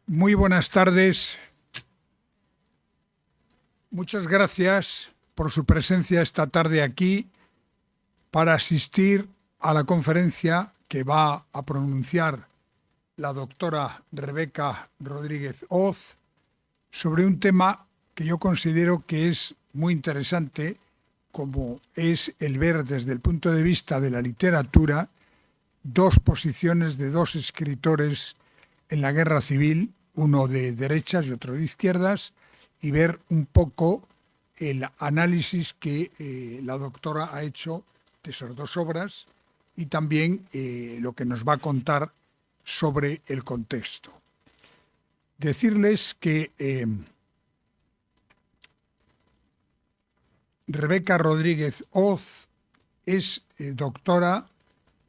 Muy buenas tardes. Muchas gracias por su presencia esta tarde aquí para asistir a la conferencia que va a pronunciar la doctora Rebeca Rodríguez Hoz sobre un tema que yo considero que es muy interesante, como es el ver desde el punto de vista de la literatura dos posiciones de dos escritores en la guerra civil, uno de derechas y otro de izquierdas, y ver un poco el análisis que la doctora ha hecho de esas dos obras y también lo que nos va a contar sobre el contexto. Decirles que Rebeca Rodríguez Hoz es doctora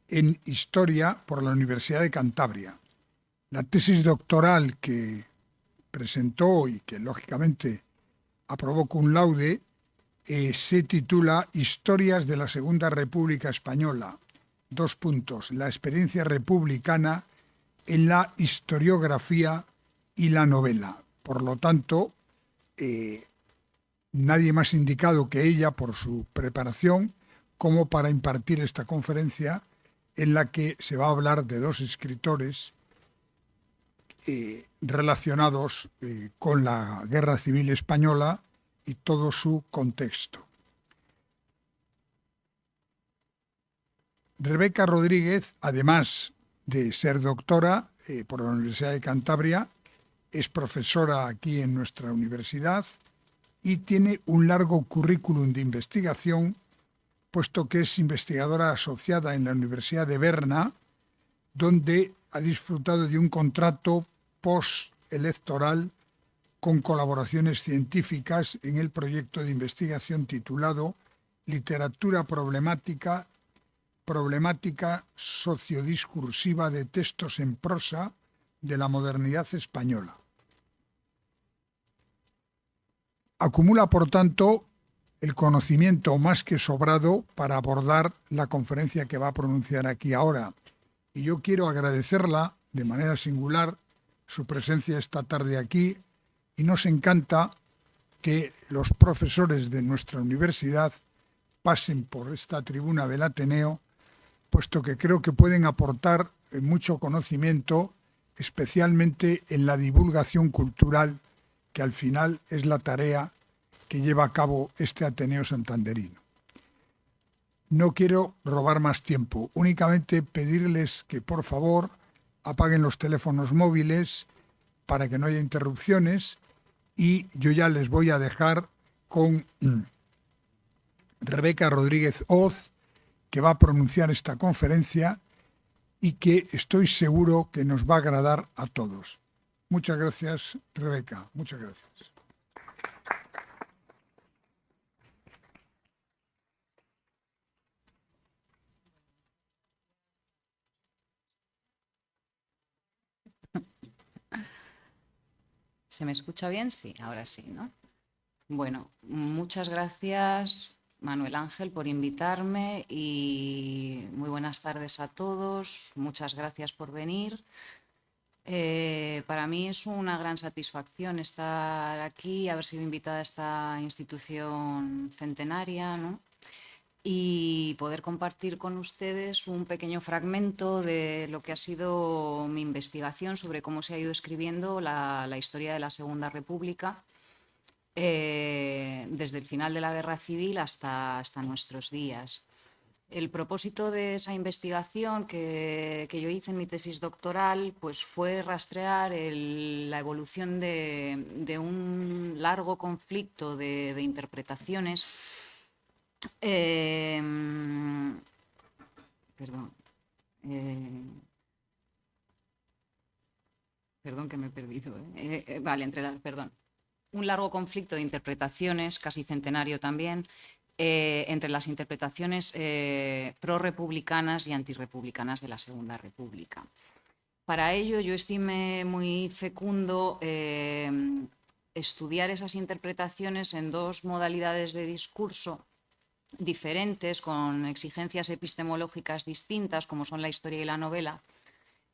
en Historia por la Universidad de Cantabria. La tesis doctoral que presentó y que lógicamente aprobó cum laude se titula Historias de la Segunda República Española. La experiencia republicana en la historiografía y la novela. Por lo tanto, nadie más indicado que ella por su preparación como para impartir esta conferencia en la que se va a hablar de dos escritores relacionados con la Guerra Civil Española y todo su contexto. Rebeca Rodríguez, además de ser doctora por la Universidad de Cantabria, es profesora aquí en nuestra universidad y tiene un largo currículum de investigación, puesto que es investigadora asociada en la Universidad de Berna, donde ha disfrutado de un contrato postelectoral con colaboraciones científicas en el proyecto de investigación titulado Literatura Problemática sociodiscursiva de textos en prosa de la modernidad española. Acumula, por tanto, el conocimiento más que sobrado para abordar la conferencia que va a pronunciar aquí ahora. Y yo quiero agradecerla de manera singular su presencia esta tarde aquí, y nos encanta que los profesores de nuestra universidad pasen por esta tribuna del Ateneo, puesto que creo que pueden aportar mucho conocimiento, especialmente en la divulgación cultural, que al final es la tarea que lleva a cabo este Ateneo santanderino. No quiero robar más tiempo, únicamente pedirles que por favor apaguen los teléfonos móviles para que no haya interrupciones, y yo ya les voy a dejar con Rebeca Rodríguez Hoz, que va a pronunciar esta conferencia y que estoy seguro que nos va a agradar a todos. Muchas gracias, Rebeca. Muchas gracias. ¿Se me escucha bien? Sí, ahora sí, ¿no? Bueno, muchas gracias, Manuel Ángel, por invitarme y muy buenas tardes a todos. Muchas gracias por venir. Para mí es una gran satisfacción estar aquí, haber sido invitada a esta institución centenaria, ¿no? Y poder compartir con ustedes un pequeño fragmento de lo que ha sido mi investigación sobre cómo se ha ido escribiendo la historia de la Segunda República desde el final de la Guerra Civil hasta nuestros días. El propósito de esa investigación que yo hice en mi tesis doctoral pues fue rastrear la evolución de un largo conflicto de interpretaciones. Perdón. Perdón que me he perdido. Vale, perdón. Un largo conflicto de interpretaciones, casi centenario también, entre las interpretaciones prorrepublicanas y antirrepublicanas de la Segunda República. Para ello, yo estimé muy fecundo estudiar esas interpretaciones en dos modalidades de discurso diferentes, con exigencias epistemológicas distintas, como son la historia y la novela,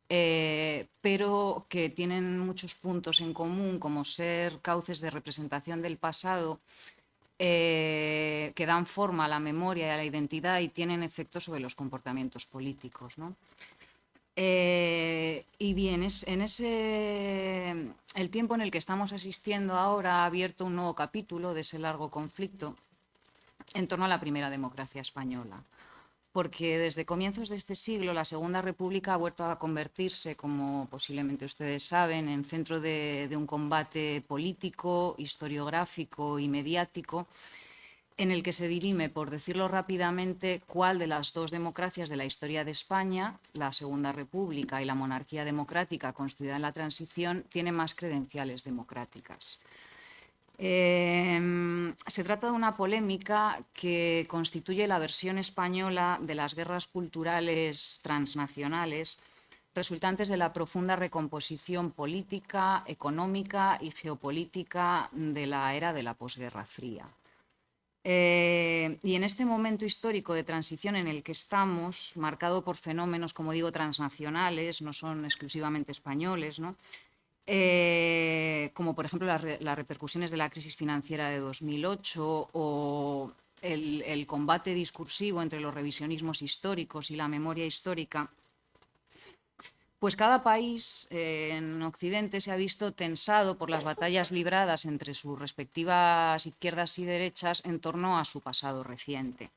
pero que tienen muchos puntos en común, como ser cauces de representación del pasado, que dan forma a la memoria y a la identidad y tienen efectos sobre los comportamientos políticos, ¿no? Y bien, el tiempo en el que estamos asistiendo ahora ha abierto un nuevo capítulo de ese largo conflicto en torno a la primera democracia española, porque desde comienzos de este siglo la Segunda República ha vuelto a convertirse, como posiblemente ustedes saben, en centro de un combate político, historiográfico y mediático, en el que se dirime, por decirlo rápidamente, cuál de las dos democracias de la historia de España, la Segunda República y la monarquía democrática construida en la transición, tiene más credenciales democráticas. Se trata de una polémica que constituye la versión española de las guerras culturales transnacionales resultantes de la profunda recomposición política, económica y geopolítica de la era de la posguerra fría. Y en este momento histórico de transición en el que estamos, marcado por fenómenos, como digo, transnacionales, no son exclusivamente españoles, ¿no? Como por ejemplo las repercusiones de la crisis financiera de 2008 o el combate discursivo entre los revisionismos históricos y la memoria histórica, pues cada país en Occidente se ha visto tensado por las batallas libradas entre sus respectivas izquierdas y derechas en torno a su pasado reciente.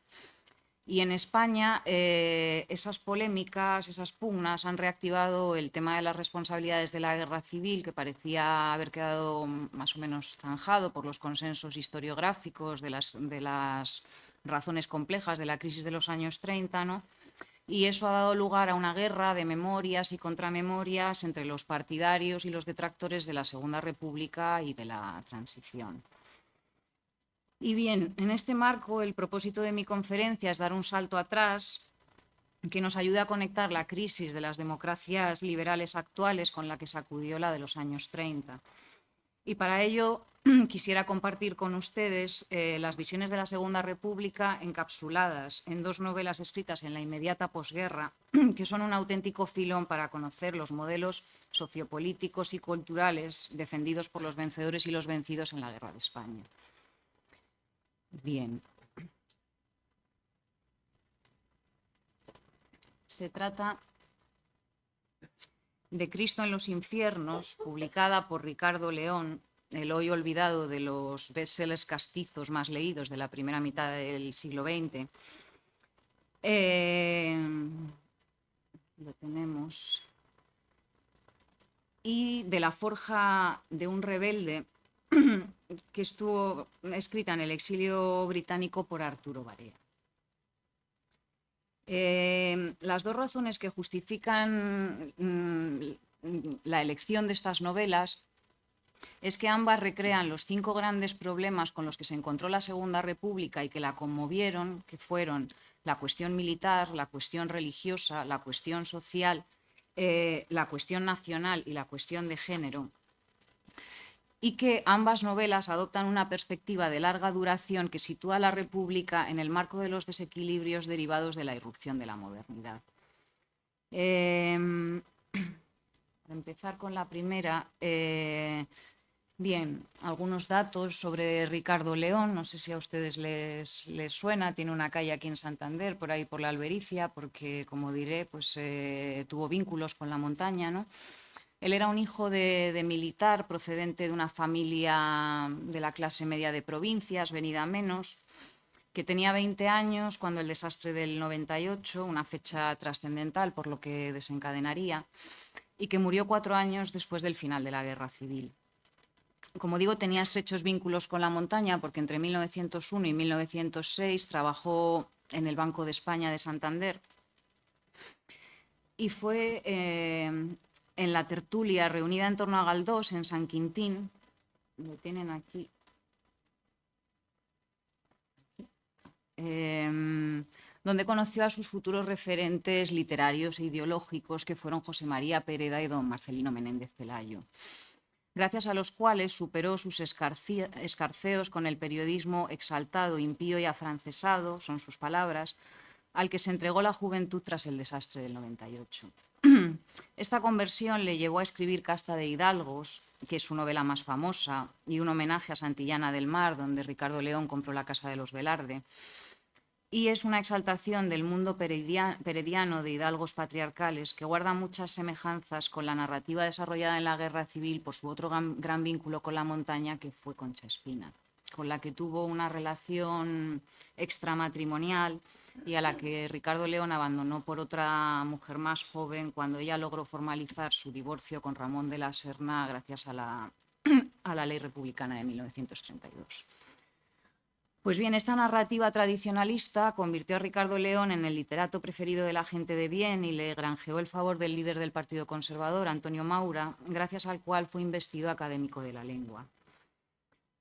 Y en España esas polémicas, esas pugnas han reactivado el tema de las responsabilidades de la guerra civil, que parecía haber quedado más o menos zanjado por los consensos historiográficos de las razones complejas de la crisis de los años 30, ¿no? Y eso ha dado lugar a una guerra de memorias y contramemorias entre los partidarios y los detractores de la Segunda República y de la transición. Y bien, en este marco, el propósito de mi conferencia es dar un salto atrás que nos ayude a conectar la crisis de las democracias liberales actuales con la que sacudió la de los años 30. Y para ello quisiera compartir con ustedes las visiones de la Segunda República encapsuladas en dos novelas escritas en la inmediata posguerra, que son un auténtico filón para conocer los modelos sociopolíticos y culturales defendidos por los vencedores y los vencidos en la Guerra de España. Bien. Se trata de Cristo en los infiernos, publicada por Ricardo León, el hoy olvidado de los bestsellers castizos más leídos de la primera mitad del siglo XX. Lo tenemos. Y de La forja de un rebelde, que estuvo escrita en el exilio británico por Arturo Barea. Las dos razones que justifican la elección de estas novelas es que ambas recrean los 5 grandes problemas con los que se encontró la Segunda República y que la conmovieron, que fueron la cuestión militar, la cuestión religiosa, la cuestión social, la cuestión nacional y la cuestión de género, y que ambas novelas adoptan una perspectiva de larga duración que sitúa a la República en el marco de los desequilibrios derivados de la irrupción de la modernidad. Para empezar con la primera, bien, algunos datos sobre Ricardo León, no sé si a ustedes les suena, tiene una calle aquí en Santander, por ahí por la Albericia, porque, como diré, pues tuvo vínculos con la montaña, ¿no? Él era un hijo de militar procedente de una familia de la clase media de provincias, venida a menos, que tenía 20 años cuando el desastre del 98, una fecha trascendental por lo que desencadenaría, y que murió 4 años después del final de la Guerra Civil. Como digo, tenía estrechos vínculos con la montaña porque entre 1901 y 1906 trabajó en el Banco de España de Santander y fue en la tertulia reunida en torno a Galdós en San Quintín, lo tienen aquí, donde conoció a sus futuros referentes literarios e ideológicos que fueron José María Pereda y don Marcelino Menéndez Pelayo, gracias a los cuales superó sus escarceos con el periodismo exaltado, impío y afrancesado, son sus palabras, al que se entregó la juventud tras el desastre del 98. Esta conversión le llevó a escribir Casta de Hidalgos, que es su novela más famosa, y un homenaje a Santillana del Mar, donde Ricardo León compró la casa de los Velarde. Y es una exaltación del mundo perediano de hidalgos patriarcales que guarda muchas semejanzas con la narrativa desarrollada en la Guerra Civil por su otro gran vínculo con la montaña, que fue Concha Espina, con la que tuvo una relación extramatrimonial y a la que Ricardo León abandonó por otra mujer más joven cuando ella logró formalizar su divorcio con Ramón de la Serna gracias a la ley republicana de 1932. Pues bien, esta narrativa tradicionalista convirtió a Ricardo León en el literato preferido de la gente de bien y le granjeó el favor del líder del Partido Conservador, Antonio Maura, gracias al cual fue investido académico de la lengua.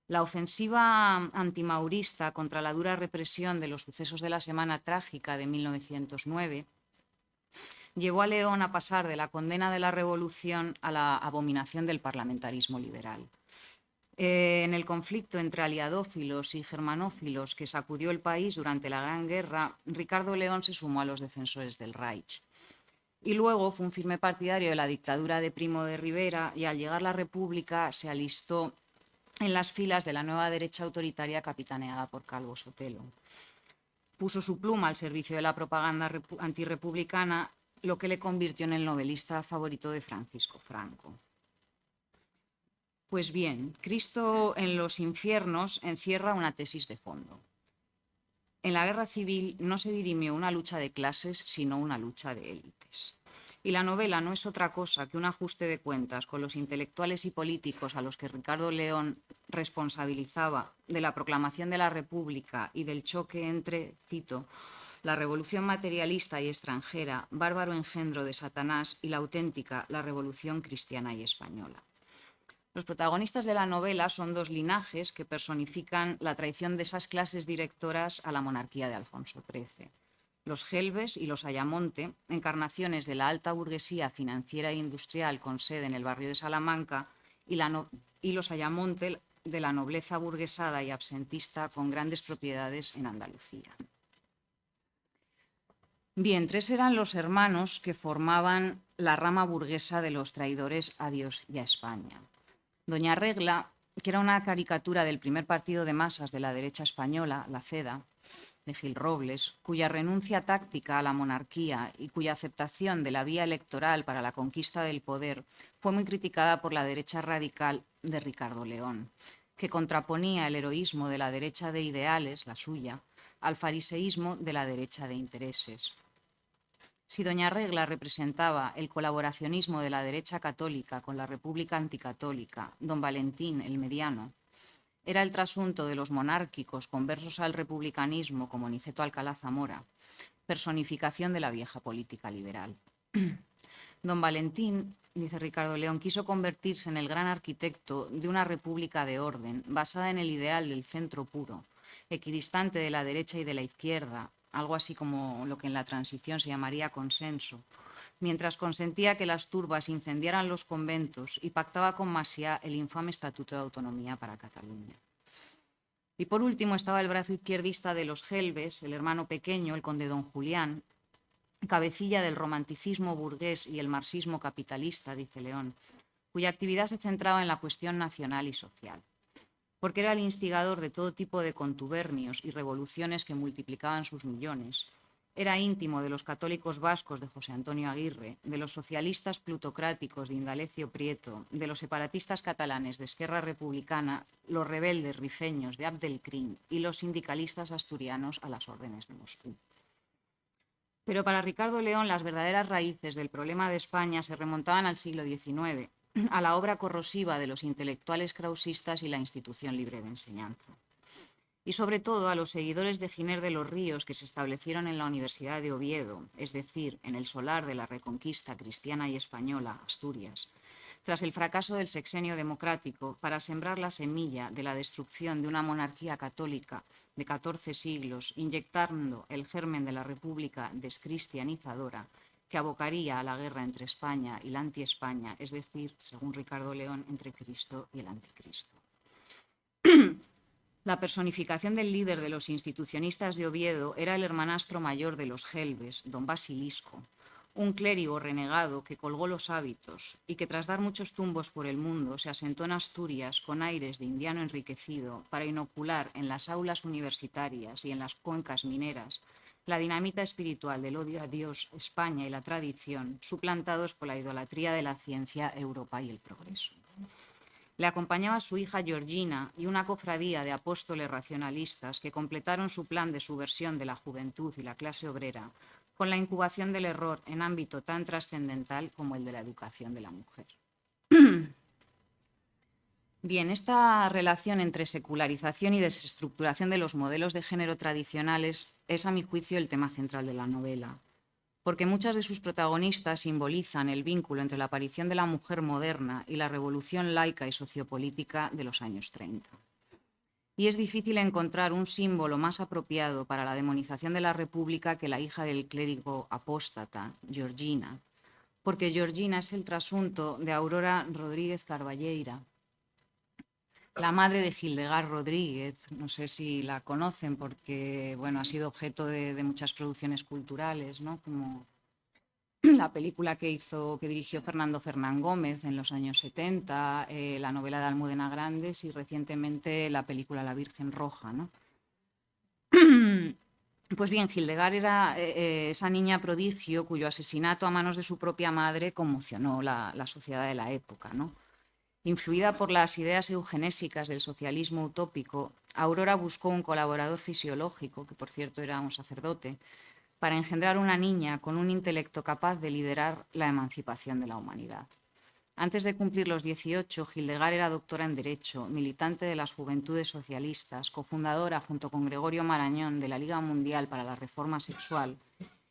La ofensiva antimaurista contra la dura represión de los sucesos de la Semana Trágica de 1909 llevó a León a pasar de la condena de la revolución a la abominación del parlamentarismo liberal. En el conflicto entre aliadófilos y germanófilos que sacudió el país durante la Gran Guerra, Ricardo León se sumó a los defensores del Reich. Y luego fue un firme partidario de la dictadura de Primo de Rivera y al llegar la República se alistó en las filas de la nueva derecha autoritaria capitaneada por Calvo Sotelo. Puso su pluma al servicio de la propaganda antirrepublicana, lo que le convirtió en el novelista favorito de Francisco Franco. Pues bien, Cristo en los infiernos encierra una tesis de fondo. En la guerra civil no se dirimió una lucha de clases, sino una lucha de élites. Y la novela no es otra cosa que un ajuste de cuentas con los intelectuales y políticos a los que Ricardo León responsabilizaba de la proclamación de la República y del choque entre, cito, la revolución materialista y extranjera, bárbaro engendro de Satanás, y la auténtica, la revolución cristiana y española. Los protagonistas de la novela son dos linajes que personifican la traición de esas clases directoras a la monarquía de Alfonso XIII. Los Gelbes y los Ayamonte, encarnaciones de la alta burguesía financiera e industrial con sede en el barrio de Salamanca, y los Ayamonte de la nobleza burguesada y absentista con grandes propiedades en Andalucía. Bien, tres eran los hermanos que formaban la rama burguesa de los traidores a Dios y a España. Doña Regla, que era una caricatura del primer partido de masas de la derecha española, la CEDA, de Gil Robles, cuya renuncia táctica a la monarquía y cuya aceptación de la vía electoral para la conquista del poder fue muy criticada por la derecha radical de Ricardo León, que contraponía el heroísmo de la derecha de ideales, la suya, al fariseísmo de la derecha de intereses. Si Doña Regla representaba el colaboracionismo de la derecha católica con la República anticatólica, don Valentín, el mediano, era el trasunto de los monárquicos conversos al republicanismo como Niceto Alcalá Zamora, personificación de la vieja política liberal. Don Valentín, dice Ricardo León, quiso convertirse en el gran arquitecto de una república de orden, basada en el ideal del centro puro, equidistante de la derecha y de la izquierda, algo así como lo que en la transición se llamaría consenso, mientras consentía que las turbas incendiaran los conventos y pactaba con Macià el infame Estatuto de Autonomía para Cataluña. Y por último estaba el brazo izquierdista de los Gelbes, el hermano pequeño, el conde don Julián, cabecilla del romanticismo burgués y el marxismo capitalista, dice León, cuya actividad se centraba en la cuestión nacional y social, porque era el instigador de todo tipo de contubernios y revoluciones que multiplicaban sus millones. Era íntimo de los católicos vascos de José Antonio Aguirre, de los socialistas plutocráticos de Indalecio Prieto, de los separatistas catalanes de Esquerra Republicana, los rebeldes rifeños de Abdelkrim y los sindicalistas asturianos a las órdenes de Moscú. Pero para Ricardo León las verdaderas raíces del problema de España se remontaban al siglo XIX, a la obra corrosiva de los intelectuales krausistas y la institución libre de enseñanza. Y sobre todo a los seguidores de Giner de los Ríos que se establecieron en la Universidad de Oviedo, es decir, en el solar de la Reconquista cristiana y española, Asturias, tras el fracaso del sexenio democrático, para sembrar la semilla de la destrucción de una monarquía católica de 14 siglos, inyectando el germen de la República descristianizadora, que abocaría a la guerra entre España y la anti-España, es decir, según Ricardo León, entre Cristo y el anticristo. La personificación del líder de los institucionistas de Oviedo era el hermanastro mayor de los Gelbes, don Basilisco, un clérigo renegado que colgó los hábitos y que tras dar muchos tumbos por el mundo se asentó en Asturias con aires de indiano enriquecido para inocular en las aulas universitarias y en las cuencas mineras la dinamita espiritual del odio a Dios, España y la tradición, suplantados por la idolatría de la ciencia, Europa y el progreso. Le acompañaba su hija Georgina y una cofradía de apóstoles racionalistas que completaron su plan de subversión de la juventud y la clase obrera con la incubación del error en ámbito tan trascendental como el de la educación de la mujer. Bien, esta relación entre secularización y desestructuración de los modelos de género tradicionales es, a mi juicio, el tema central de la novela, porque muchas de sus protagonistas simbolizan el vínculo entre la aparición de la mujer moderna y la revolución laica y sociopolítica de los años 30. Y es difícil encontrar un símbolo más apropiado para la demonización de la República que la hija del clérigo apóstata, Georgina, porque Georgina es el trasunto de Aurora Rodríguez Carballeira, la madre de Hildegard Rodríguez. No sé si la conocen porque, bueno, ha sido objeto de muchas producciones culturales, ¿no? Como la película que dirigió Fernando Fernán Gómez en los años 70, la novela de Almudena Grandes y recientemente la película La Virgen Roja, ¿no? Pues bien, Hildegard era esa niña prodigio cuyo asesinato a manos de su propia madre conmocionó la sociedad de la época, ¿no? Influida por las ideas eugenésicas del socialismo utópico, Aurora buscó un colaborador fisiológico, que por cierto era un sacerdote, para engendrar una niña con un intelecto capaz de liderar la emancipación de la humanidad. Antes de cumplir los 18, Hildegard era doctora en Derecho, militante de las Juventudes Socialistas, cofundadora junto con Gregorio Marañón de la Liga Mundial para la Reforma Sexual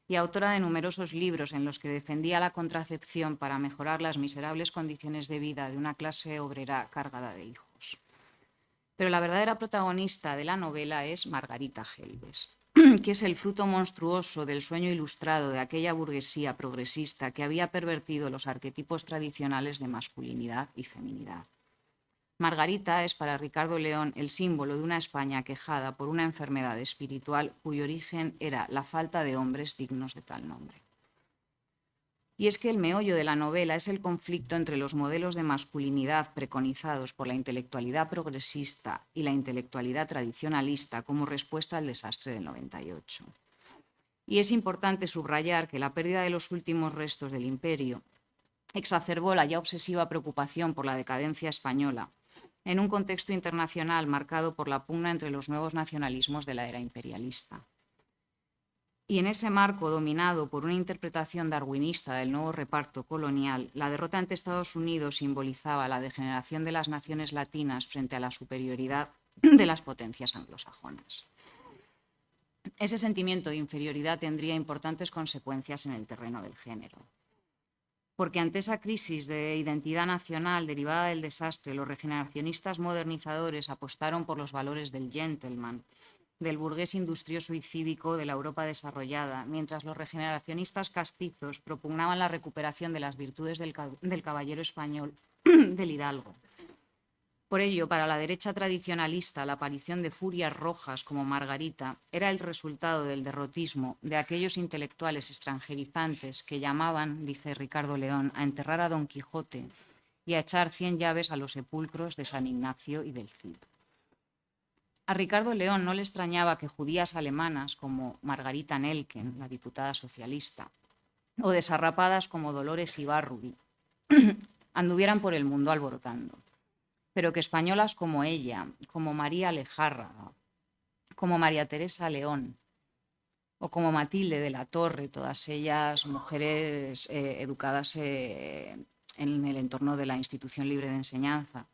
y autora de numerosos libros en los que defendía la contracepción para mejorar las miserables condiciones de vida de una clase obrera cargada de hijos. Pero la verdadera protagonista de la novela es Margarita Helbes, que es el fruto monstruoso del sueño ilustrado de aquella burguesía progresista que había pervertido los arquetipos tradicionales de masculinidad y feminidad. Margarita es para Ricardo León el símbolo de una España aquejada por una enfermedad espiritual cuyo origen era la falta de hombres dignos de tal nombre. Y es que el meollo de la novela es el conflicto entre los modelos de masculinidad preconizados por la intelectualidad progresista y la intelectualidad tradicionalista como respuesta al desastre del 98. Y es importante subrayar que la pérdida de los últimos restos del imperio exacerbó la ya obsesiva preocupación por la decadencia española en un contexto internacional marcado por la pugna entre los nuevos nacionalismos de la era imperialista. Y en ese marco dominado por una interpretación darwinista del nuevo reparto colonial, la derrota ante Estados Unidos simbolizaba la degeneración de las naciones latinas frente a la superioridad de las potencias anglosajonas. Ese sentimiento de inferioridad tendría importantes consecuencias en el terreno del género. Porque ante esa crisis de identidad nacional derivada del desastre, los regeneracionistas modernizadores apostaron por los valores del gentleman, del burgués industrioso y cívico de la Europa desarrollada, mientras los regeneracionistas castizos propugnaban la recuperación de las virtudes del caballero español, del hidalgo. Por ello, para la derecha tradicionalista, la aparición de furias rojas como Margarita era el resultado del derrotismo de aquellos intelectuales extranjerizantes que llamaban, dice Ricardo León, a enterrar a Don Quijote y a echar 100 llaves a los sepulcros de San Ignacio y del Cid. A Ricardo León no le extrañaba que judías alemanas como Margarita Nelken, la diputada socialista, o desarrapadas como Dolores Ibarruri, anduvieran por el mundo alborotando, pero que españolas como ella, como María Alejárraga, como María Teresa León o como Matilde de la Torre, todas ellas mujeres educadas en el entorno de la institución libre de enseñanza,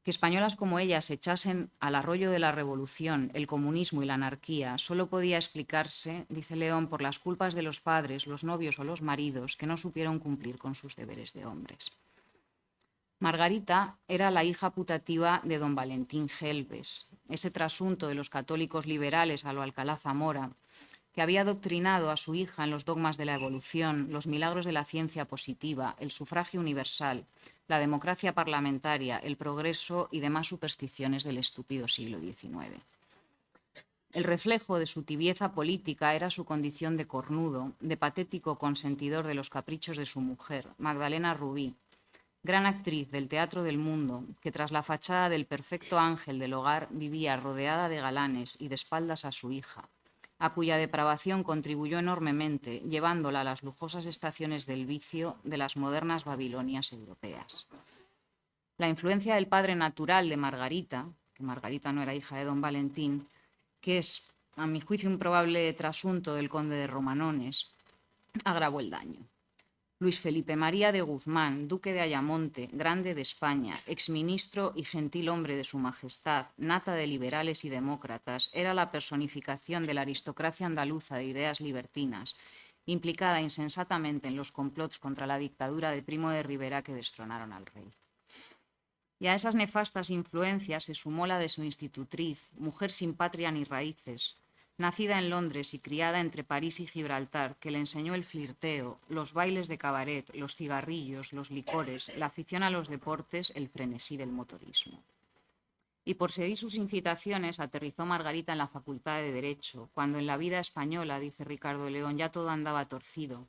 que españolas como ellas echasen al arroyo de la revolución, el comunismo y la anarquía solo podía explicarse, dice León, por las culpas de los padres, los novios o los maridos que no supieron cumplir con sus deberes de hombres. Margarita era la hija putativa de don Valentín Helbes, ese trasunto de los católicos liberales a lo Alcalá Zamora, que había adoctrinado a su hija en los dogmas de la evolución, los milagros de la ciencia positiva, el sufragio universal, la democracia parlamentaria, el progreso y demás supersticiones del estúpido siglo XIX. El reflejo de su tibieza política era su condición de cornudo, de patético consentidor de los caprichos de su mujer, Magdalena Rubí, gran actriz del teatro del mundo, que tras la fachada del perfecto ángel del hogar vivía rodeada de galanes y de espaldas a su hija, a cuya depravación contribuyó enormemente, llevándola a las lujosas estaciones del vicio de las modernas Babilonias europeas. La influencia del padre natural de Margarita, que Margarita no era hija de don Valentín, que es, a mi juicio, un probable trasunto del conde de Romanones, agravó el daño. Luis Felipe María de Guzmán, duque de Ayamonte, grande de España, exministro y gentil hombre de su majestad, nata de liberales y demócratas, era la personificación de la aristocracia andaluza de ideas libertinas, implicada insensatamente en los complots contra la dictadura de Primo de Rivera que destronaron al rey. Y a esas nefastas influencias se sumó la de su institutriz, mujer sin patria ni raíces, nacida en Londres y criada entre París y Gibraltar, que le enseñó el flirteo, los bailes de cabaret, los cigarrillos, los licores, la afición a los deportes, el frenesí del motorismo. Y por seguir sus incitaciones aterrizó Margarita en la Facultad de Derecho, cuando en la vida española, dice Ricardo León, ya todo andaba torcido.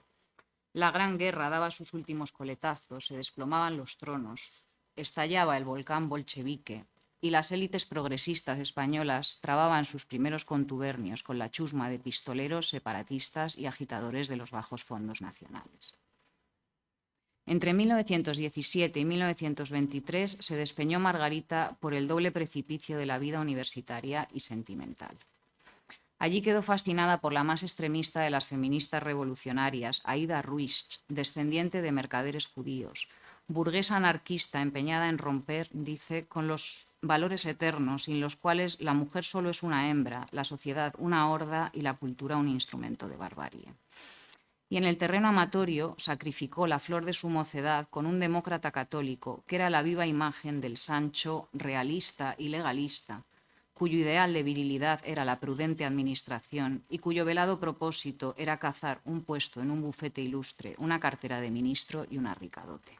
La Gran Guerra daba sus últimos coletazos, se desplomaban los tronos, estallaba el volcán bolchevique y las élites progresistas españolas trababan sus primeros contubernios con la chusma de pistoleros, separatistas y agitadores de los bajos fondos nacionales. Entre 1917 y 1923 se despeñó Margarita por el doble precipicio de la vida universitaria y sentimental. Allí quedó fascinada por la más extremista de las feministas revolucionarias, Aida Ruiz, descendiente de mercaderes judíos, burguesa anarquista empeñada en romper, dice, con los valores eternos sin los cuales la mujer solo es una hembra, la sociedad una horda y la cultura un instrumento de barbarie. Y en el terreno amatorio sacrificó la flor de su mocedad con un demócrata católico que era la viva imagen del Sancho realista y legalista, cuyo ideal de virilidad era la prudente administración y cuyo velado propósito era cazar un puesto en un bufete ilustre, una cartera de ministro y una rica dote.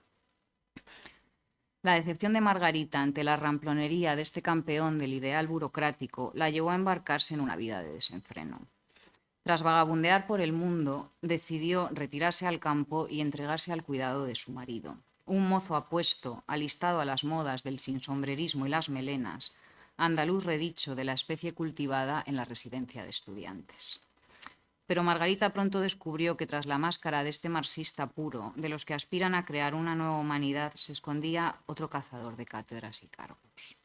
La decepción de Margarita ante la ramplonería de este campeón del ideal burocrático la llevó a embarcarse en una vida de desenfreno. Tras vagabundear por el mundo, decidió retirarse al campo y entregarse al cuidado de su marido, un mozo apuesto, alistado a las modas del sinsombrerismo y las melenas, andaluz redicho de la especie cultivada en la residencia de estudiantes. Pero Margarita pronto descubrió que tras la máscara de este marxista puro, de los que aspiran a crear una nueva humanidad, se escondía otro cazador de cátedras y cargos.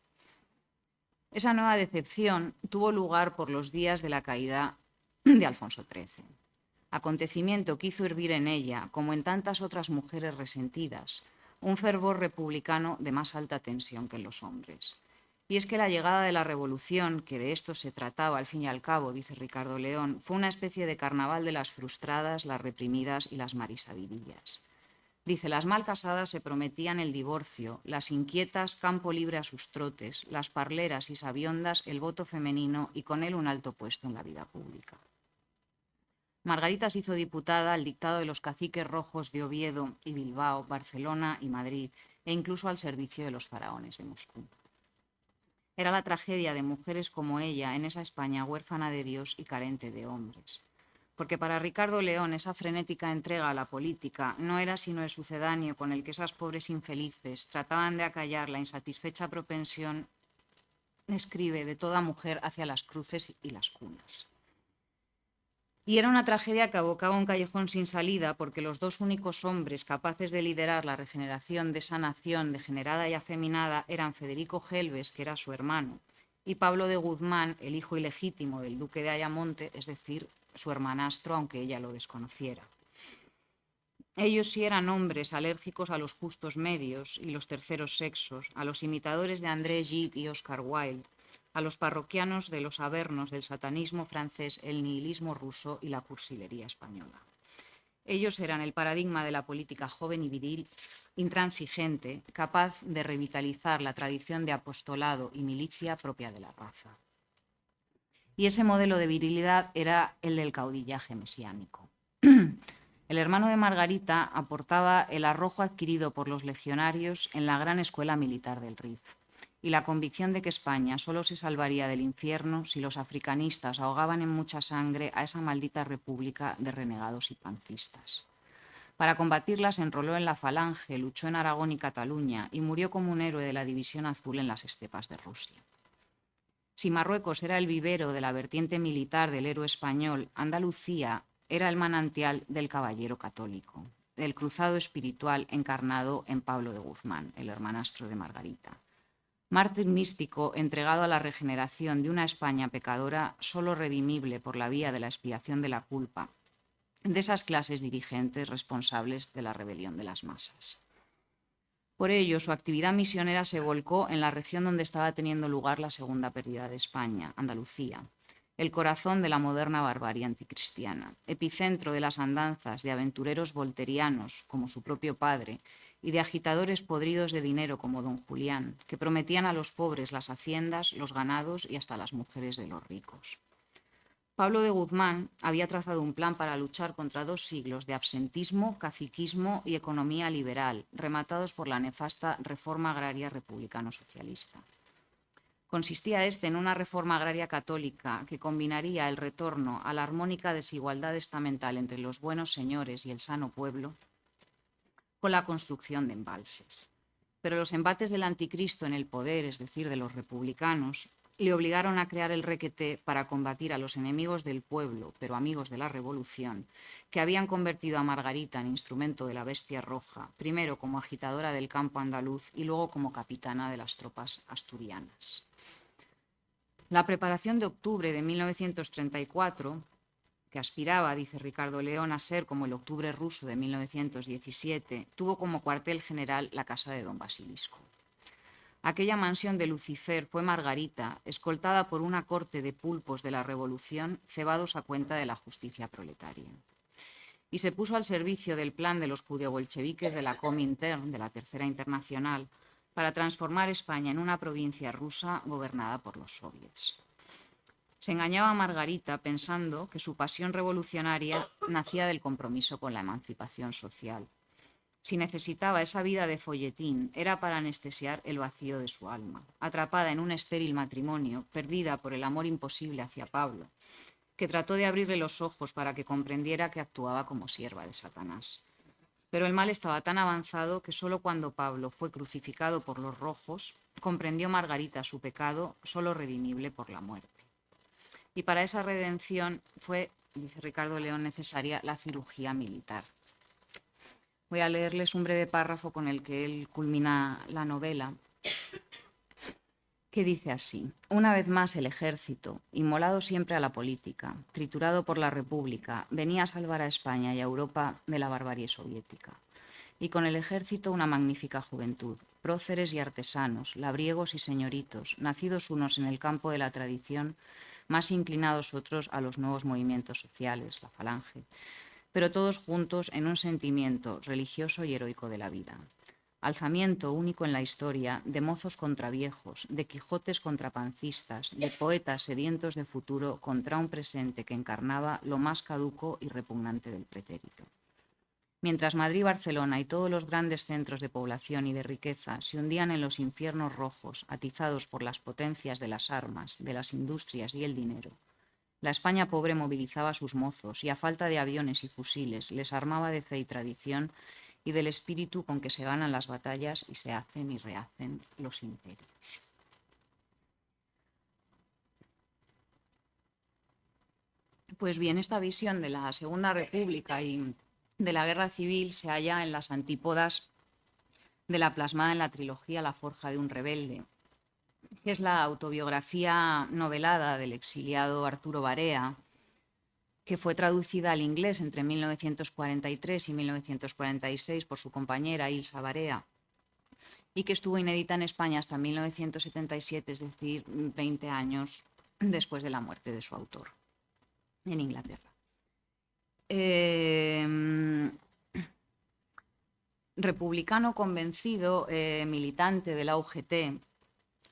Esa nueva decepción tuvo lugar por los días de la caída de Alfonso XIII, acontecimiento que hizo hervir en ella, como en tantas otras mujeres resentidas, un fervor republicano de más alta tensión que en los hombres. Y es que la llegada de la revolución, que de esto se trataba al fin y al cabo, dice Ricardo León, fue una especie de carnaval de las frustradas, las reprimidas y las marisabidillas. Dice, las mal casadas se prometían el divorcio, las inquietas campo libre a sus trotes, las parleras y sabiondas el voto femenino y con él un alto puesto en la vida pública. Margarita se hizo diputada al dictado de los caciques rojos de Oviedo y Bilbao, Barcelona y Madrid, e incluso al servicio de los faraones de Moscú. Era la tragedia de mujeres como ella en esa España huérfana de Dios y carente de hombres. Porque para Ricardo León esa frenética entrega a la política no era sino el sucedáneo con el que esas pobres infelices trataban de acallar la insatisfecha propensión, escribe, de toda mujer hacia las cruces y las cunas. Y era una tragedia que abocaba a un callejón sin salida porque los dos únicos hombres capaces de liderar la regeneración de esa nación degenerada y afeminada eran Federico Gelbes, que era su hermano, y Pablo de Guzmán, el hijo ilegítimo del duque de Ayamonte, es decir, su hermanastro, aunque ella lo desconociera. Ellos sí eran hombres alérgicos a los justos medios y los terceros sexos, a los imitadores de André Gide y Oscar Wilde, a los parroquianos de los avernos del satanismo francés, el nihilismo ruso y la cursilería española. Ellos eran el paradigma de la política joven y viril, intransigente, capaz de revitalizar la tradición de apostolado y milicia propia de la raza. Y ese modelo de virilidad era el del caudillaje mesiánico. El hermano de Margarita aportaba el arrojo adquirido por los legionarios en la gran escuela militar del Rif. y la convicción de que España solo se salvaría del infierno si los africanistas ahogaban en mucha sangre a esa maldita república de renegados y pancistas. Para combatirla se enroló en la Falange, luchó en Aragón y Cataluña y murió como un héroe de la División Azul en las estepas de Rusia. Si Marruecos era el vivero de la vertiente militar del héroe español, Andalucía era el manantial del caballero católico, del cruzado espiritual encarnado en Pablo de Guzmán, el hermanastro de Margarita. Mártir místico entregado a la regeneración de una España pecadora solo redimible por la vía de la expiación de la culpa, de esas clases dirigentes responsables de la rebelión de las masas. Por ello, su actividad misionera se volcó en la región donde estaba teniendo lugar la segunda pérdida de España, Andalucía, el corazón de la moderna barbarie anticristiana, epicentro de las andanzas de aventureros volterianos, como su propio padre, y de agitadores podridos de dinero como don Julián, que prometían a los pobres las haciendas, los ganados y hasta las mujeres de los ricos. Pablo de Guzmán había trazado un plan para luchar contra 2 siglos de absentismo, caciquismo y economía liberal, rematados por la nefasta reforma agraria republicano-socialista. Consistía en una reforma agraria católica que combinaría el retorno a la armónica desigualdad estamental entre los buenos señores y el sano pueblo con la construcción de embalses. Pero los embates del anticristo en el poder, es decir, de los republicanos, le obligaron a crear el requeté para combatir a los enemigos del pueblo, pero amigos de la revolución, que habían convertido a Margarita en instrumento de la bestia roja, primero como agitadora del campo andaluz y luego como capitana de las tropas asturianas. La preparación de octubre de 1934, que aspiraba, dice Ricardo León, a ser como el octubre ruso de 1917, tuvo como cuartel general la casa de don Basilisco. Aquella mansión de Lucifer fue Margarita, escoltada por una corte de pulpos de la revolución cebados a cuenta de la justicia proletaria. Y se puso al servicio del plan de los judeo-bolcheviques de la Comintern, de la Tercera Internacional, para transformar España en una provincia rusa gobernada por los soviets. Se engañaba a Margarita pensando que su pasión revolucionaria nacía del compromiso con la emancipación social. Si necesitaba esa vida de folletín, era para anestesiar el vacío de su alma, atrapada en un estéril matrimonio, perdida por el amor imposible hacia Pablo, que trató de abrirle los ojos para que comprendiera que actuaba como sierva de Satanás. Pero el mal estaba tan avanzado que solo cuando Pablo fue crucificado por los rojos, comprendió Margarita su pecado, solo redimible por la muerte. Y para esa redención fue, dice Ricardo León, necesaria la cirugía militar. Voy a leerles un breve párrafo con el que él culmina la novela, que dice así: una vez más el ejército, inmolado siempre a la política, triturado por la República, venía a salvar a España y a Europa de la barbarie soviética. Y con el ejército una magnífica juventud, próceres y artesanos, labriegos y señoritos, nacidos unos en el campo de la tradición, más inclinados otros a los nuevos movimientos sociales, la Falange, pero todos juntos en un sentimiento religioso y heroico de la vida. Alzamiento único en la historia de mozos contra viejos, de Quijotes contra pancistas, de poetas sedientos de futuro contra un presente que encarnaba lo más caduco y repugnante del pretérito. Mientras Madrid, Barcelona y todos los grandes centros de población y de riqueza se hundían en los infiernos rojos, atizados por las potencias de las armas, de las industrias y el dinero, la España pobre movilizaba a sus mozos y, a falta de aviones y fusiles, les armaba de fe y tradición y del espíritu con que se ganan las batallas y se hacen y rehacen los imperios. Pues bien, esta visión de la Segunda República y de la Guerra Civil se halla en las antípodas de la plasmada en la trilogía La forja de un rebelde, que es la autobiografía novelada del exiliado Arturo Barea, que fue traducida al inglés entre 1943 y 1946 por su compañera Ilsa Barea y que estuvo inédita en España hasta 1977, es decir, 20 años después de la muerte de su autor, en Inglaterra. Republicano convencido, militante de la UGT,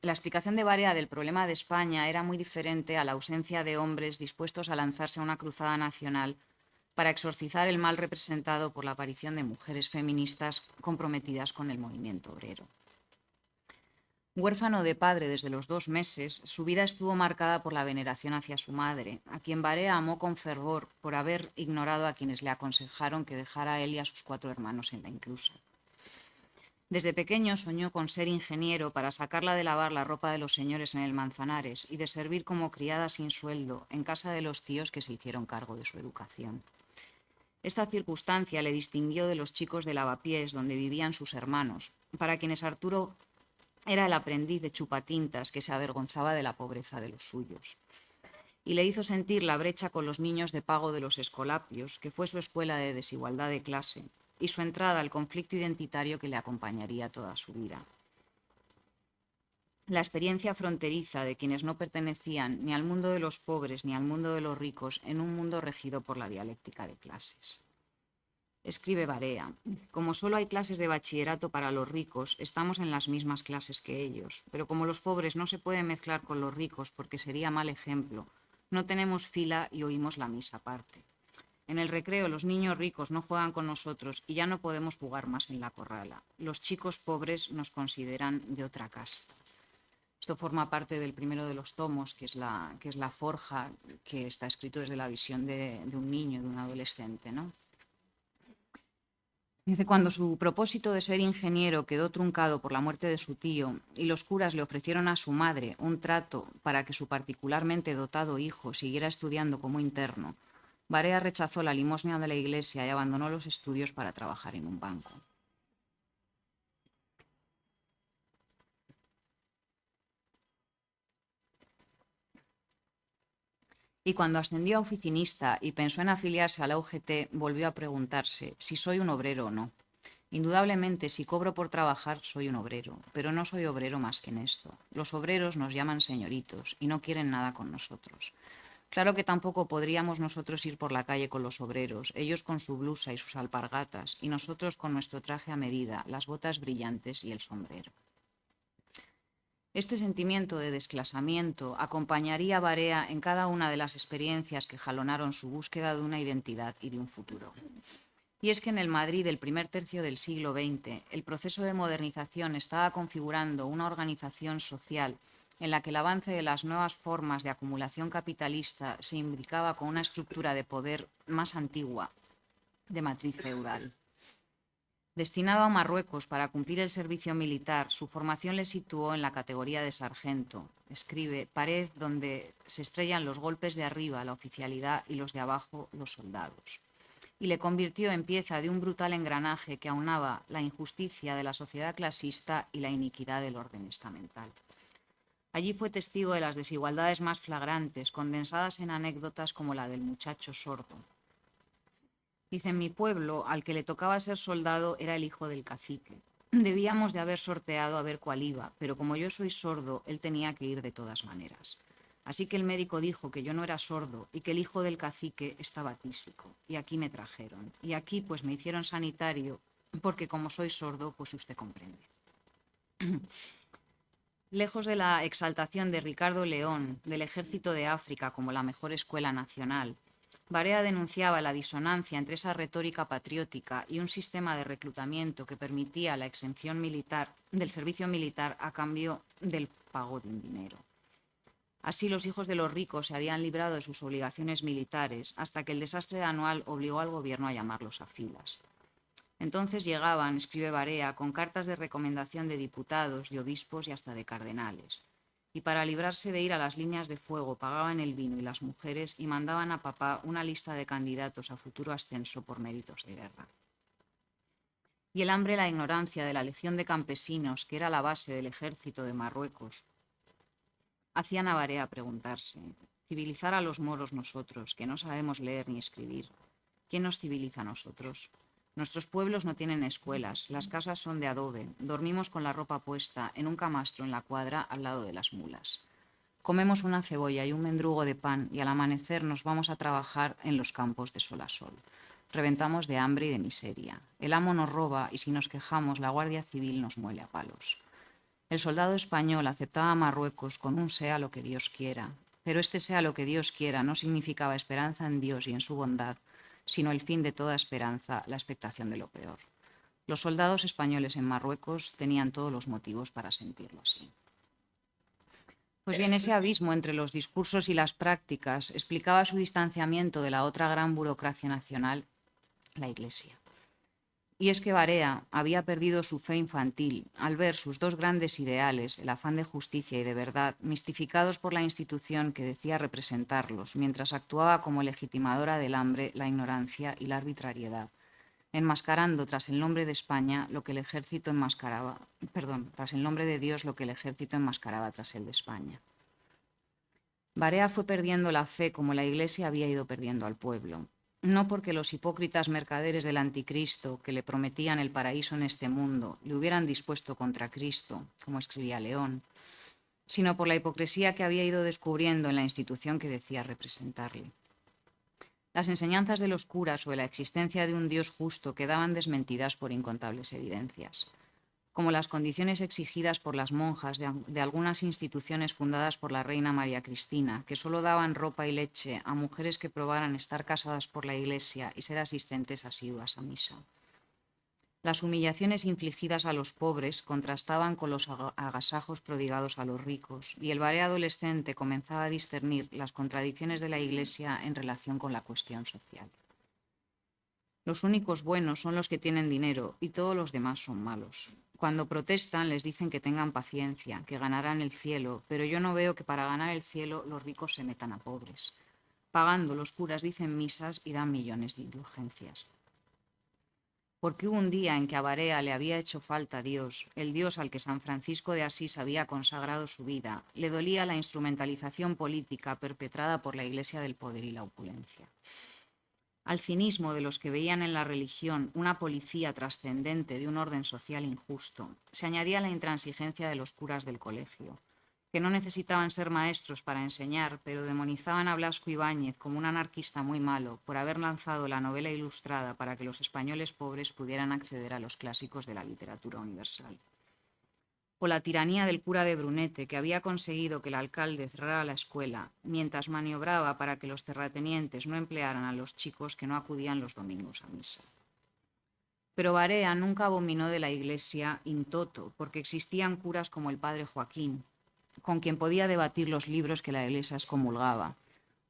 la explicación de Barea del problema de España era muy diferente a la ausencia de hombres dispuestos a lanzarse a una cruzada nacional para exorcizar el mal representado por la aparición de mujeres feministas comprometidas con el movimiento obrero. Huérfano de padre desde los 2 meses, su vida estuvo marcada por la veneración hacia su madre, a quien Barea amó con fervor por haber ignorado a quienes le aconsejaron que dejara a él y a sus 4 hermanos en la inclusa. Desde pequeño soñó con ser ingeniero para sacarla de lavar la ropa de los señores en el Manzanares y de servir como criada sin sueldo en casa de los tíos que se hicieron cargo de su educación. Esta circunstancia le distinguió de los chicos de Lavapiés donde vivían sus hermanos, para quienes Arturo era el aprendiz de chupatintas que se avergonzaba de la pobreza de los suyos. Y le hizo sentir la brecha con los niños de pago de los Escolapios, que fue su escuela de desigualdad de clase, y su entrada al conflicto identitario que le acompañaría toda su vida. La experiencia fronteriza de quienes no pertenecían ni al mundo de los pobres ni al mundo de los ricos en un mundo regido por la dialéctica de clases. Escribe Barea: como solo hay clases de bachillerato para los ricos, estamos en las mismas clases que ellos, pero como los pobres no se pueden mezclar con los ricos porque sería mal ejemplo, no tenemos fila y oímos la misa aparte. En el recreo los niños ricos no juegan con nosotros y ya no podemos jugar más en la corrala. Los chicos pobres nos consideran de otra casta. Esto forma parte del primero de los tomos, que es la forja, que está escrito desde la visión de un niño, de un adolescente, ¿no? Dice: cuando su propósito de ser ingeniero quedó truncado por la muerte de su tío y los curas le ofrecieron a su madre un trato para que su particularmente dotado hijo siguiera estudiando como interno, Barea rechazó la limosna de la iglesia y abandonó los estudios para trabajar en un banco. Y cuando ascendió a oficinista y pensó en afiliarse a la UGT, volvió a preguntarse si soy un obrero o no. Indudablemente, si cobro por trabajar, soy un obrero, pero no soy obrero más que en esto. Los obreros nos llaman señoritos y no quieren nada con nosotros. Claro que tampoco podríamos nosotros ir por la calle con los obreros, ellos con su blusa y sus alpargatas, y nosotros con nuestro traje a medida, las botas brillantes y el sombrero. Este sentimiento de desclasamiento acompañaría a Barea en cada una de las experiencias que jalonaron su búsqueda de una identidad y de un futuro. Y es que en el Madrid del primer tercio del siglo XX, el proceso de modernización estaba configurando una organización social en la que el avance de las nuevas formas de acumulación capitalista se imbricaba con una estructura de poder más antigua, de matriz feudal. Destinado a Marruecos para cumplir el servicio militar, su formación le situó en la categoría de sargento. Escribe: pared donde se estrellan los golpes de arriba, la oficialidad, y los de abajo, los soldados. Y le convirtió en pieza de un brutal engranaje que aunaba la injusticia de la sociedad clasista y la iniquidad del orden estamental. Allí fue testigo de las desigualdades más flagrantes, condensadas en anécdotas como la del muchacho sordo. Dice: en mi pueblo, al que le tocaba ser soldado era el hijo del cacique. Debíamos de haber sorteado a ver cuál iba, pero como yo soy sordo, él tenía que ir de todas maneras. Así que el médico dijo que yo no era sordo y que el hijo del cacique estaba tísico. Y aquí me trajeron. Y aquí pues me hicieron sanitario, porque como soy sordo, pues usted comprende. Lejos de la exaltación de Ricardo León, del Ejército de África como la mejor escuela nacional, Barea denunciaba la disonancia entre esa retórica patriótica y un sistema de reclutamiento que permitía la exención militar del servicio militar a cambio del pago de un dinero. Así, los hijos de los ricos se habían librado de sus obligaciones militares hasta que el desastre anual obligó al gobierno a llamarlos a filas. Entonces llegaban, escribe Barea, con cartas de recomendación de diputados, de obispos y hasta de cardenales. Y para librarse de ir a las líneas de fuego pagaban el vino y las mujeres y mandaban a papá una lista de candidatos a futuro ascenso por méritos de guerra. Y el hambre y la ignorancia de la legión de campesinos, que era la base del ejército de Marruecos, hacían a Barea preguntarse: ¿civilizar a los moros nosotros, que no sabemos leer ni escribir? ¿Quién nos civiliza a nosotros? Nuestros pueblos no tienen escuelas, las casas son de adobe, dormimos con la ropa puesta en un camastro en la cuadra al lado de las mulas. Comemos una cebolla y un mendrugo de pan y al amanecer nos vamos a trabajar en los campos de sol a sol. Reventamos de hambre y de miseria. El amo nos roba y si nos quejamos la Guardia Civil nos muele a palos. El soldado español aceptaba a Marruecos con un sea lo que Dios quiera, pero este sea lo que Dios quiera no significaba esperanza en Dios y en su bondad, sino el fin de toda esperanza, la expectación de lo peor. Los soldados españoles en Marruecos tenían todos los motivos para sentirlo así. Pues bien, ese abismo entre los discursos y las prácticas explicaba su distanciamiento de la otra gran burocracia nacional, la Iglesia. Y es que Barea había perdido su fe infantil al ver sus dos grandes ideales, el afán de justicia y de verdad, mistificados por la institución que decía representarlos, mientras actuaba como legitimadora del hambre, la ignorancia y la arbitrariedad, enmascarando tras el nombre de España lo que el ejército enmascaraba, tras el nombre de Dios lo que el ejército enmascaraba tras el de España. Barea fue perdiendo la fe como la Iglesia había ido perdiendo al pueblo. No porque los hipócritas mercaderes del anticristo que le prometían el paraíso en este mundo le hubieran dispuesto contra Cristo, como escribía León, sino por la hipocresía que había ido descubriendo en la institución que decía representarle. Las enseñanzas de los curas sobre la existencia de un Dios justo quedaban desmentidas por incontables evidencias, como las condiciones exigidas por las monjas de algunas instituciones fundadas por la reina María Cristina, que solo daban ropa y leche a mujeres que probaran estar casadas por la Iglesia y ser asistentes asiduas a misa. Las humillaciones infligidas a los pobres contrastaban con los agasajos prodigados a los ricos, y el Barea adolescente comenzaba a discernir las contradicciones de la Iglesia en relación con la cuestión social. Los únicos buenos son los que tienen dinero y todos los demás son malos. Cuando protestan les dicen que tengan paciencia, que ganarán el cielo, pero yo no veo que para ganar el cielo los ricos se metan a pobres. Pagando, los curas dicen misas y dan millones de indulgencias. Porque hubo un día en que a Barea le había hecho falta Dios, el Dios al que San Francisco de Asís había consagrado su vida, le dolía la instrumentalización política perpetrada por la Iglesia del poder y la opulencia. Al cinismo de los que veían en la religión una policía trascendente de un orden social injusto, se añadía la intransigencia de los curas del colegio, que no necesitaban ser maestros para enseñar, pero demonizaban a Blasco Ibáñez como un anarquista muy malo por haber lanzado la novela ilustrada para que los españoles pobres pudieran acceder a los clásicos de la literatura universal. O la tiranía del cura de Brunete, que había conseguido que el alcalde cerrara la escuela, mientras maniobraba para que los terratenientes no emplearan a los chicos que no acudían los domingos a misa. Pero Barea nunca abominó de la Iglesia in toto, porque existían curas como el padre Joaquín, con quien podía debatir los libros que la Iglesia excomulgaba,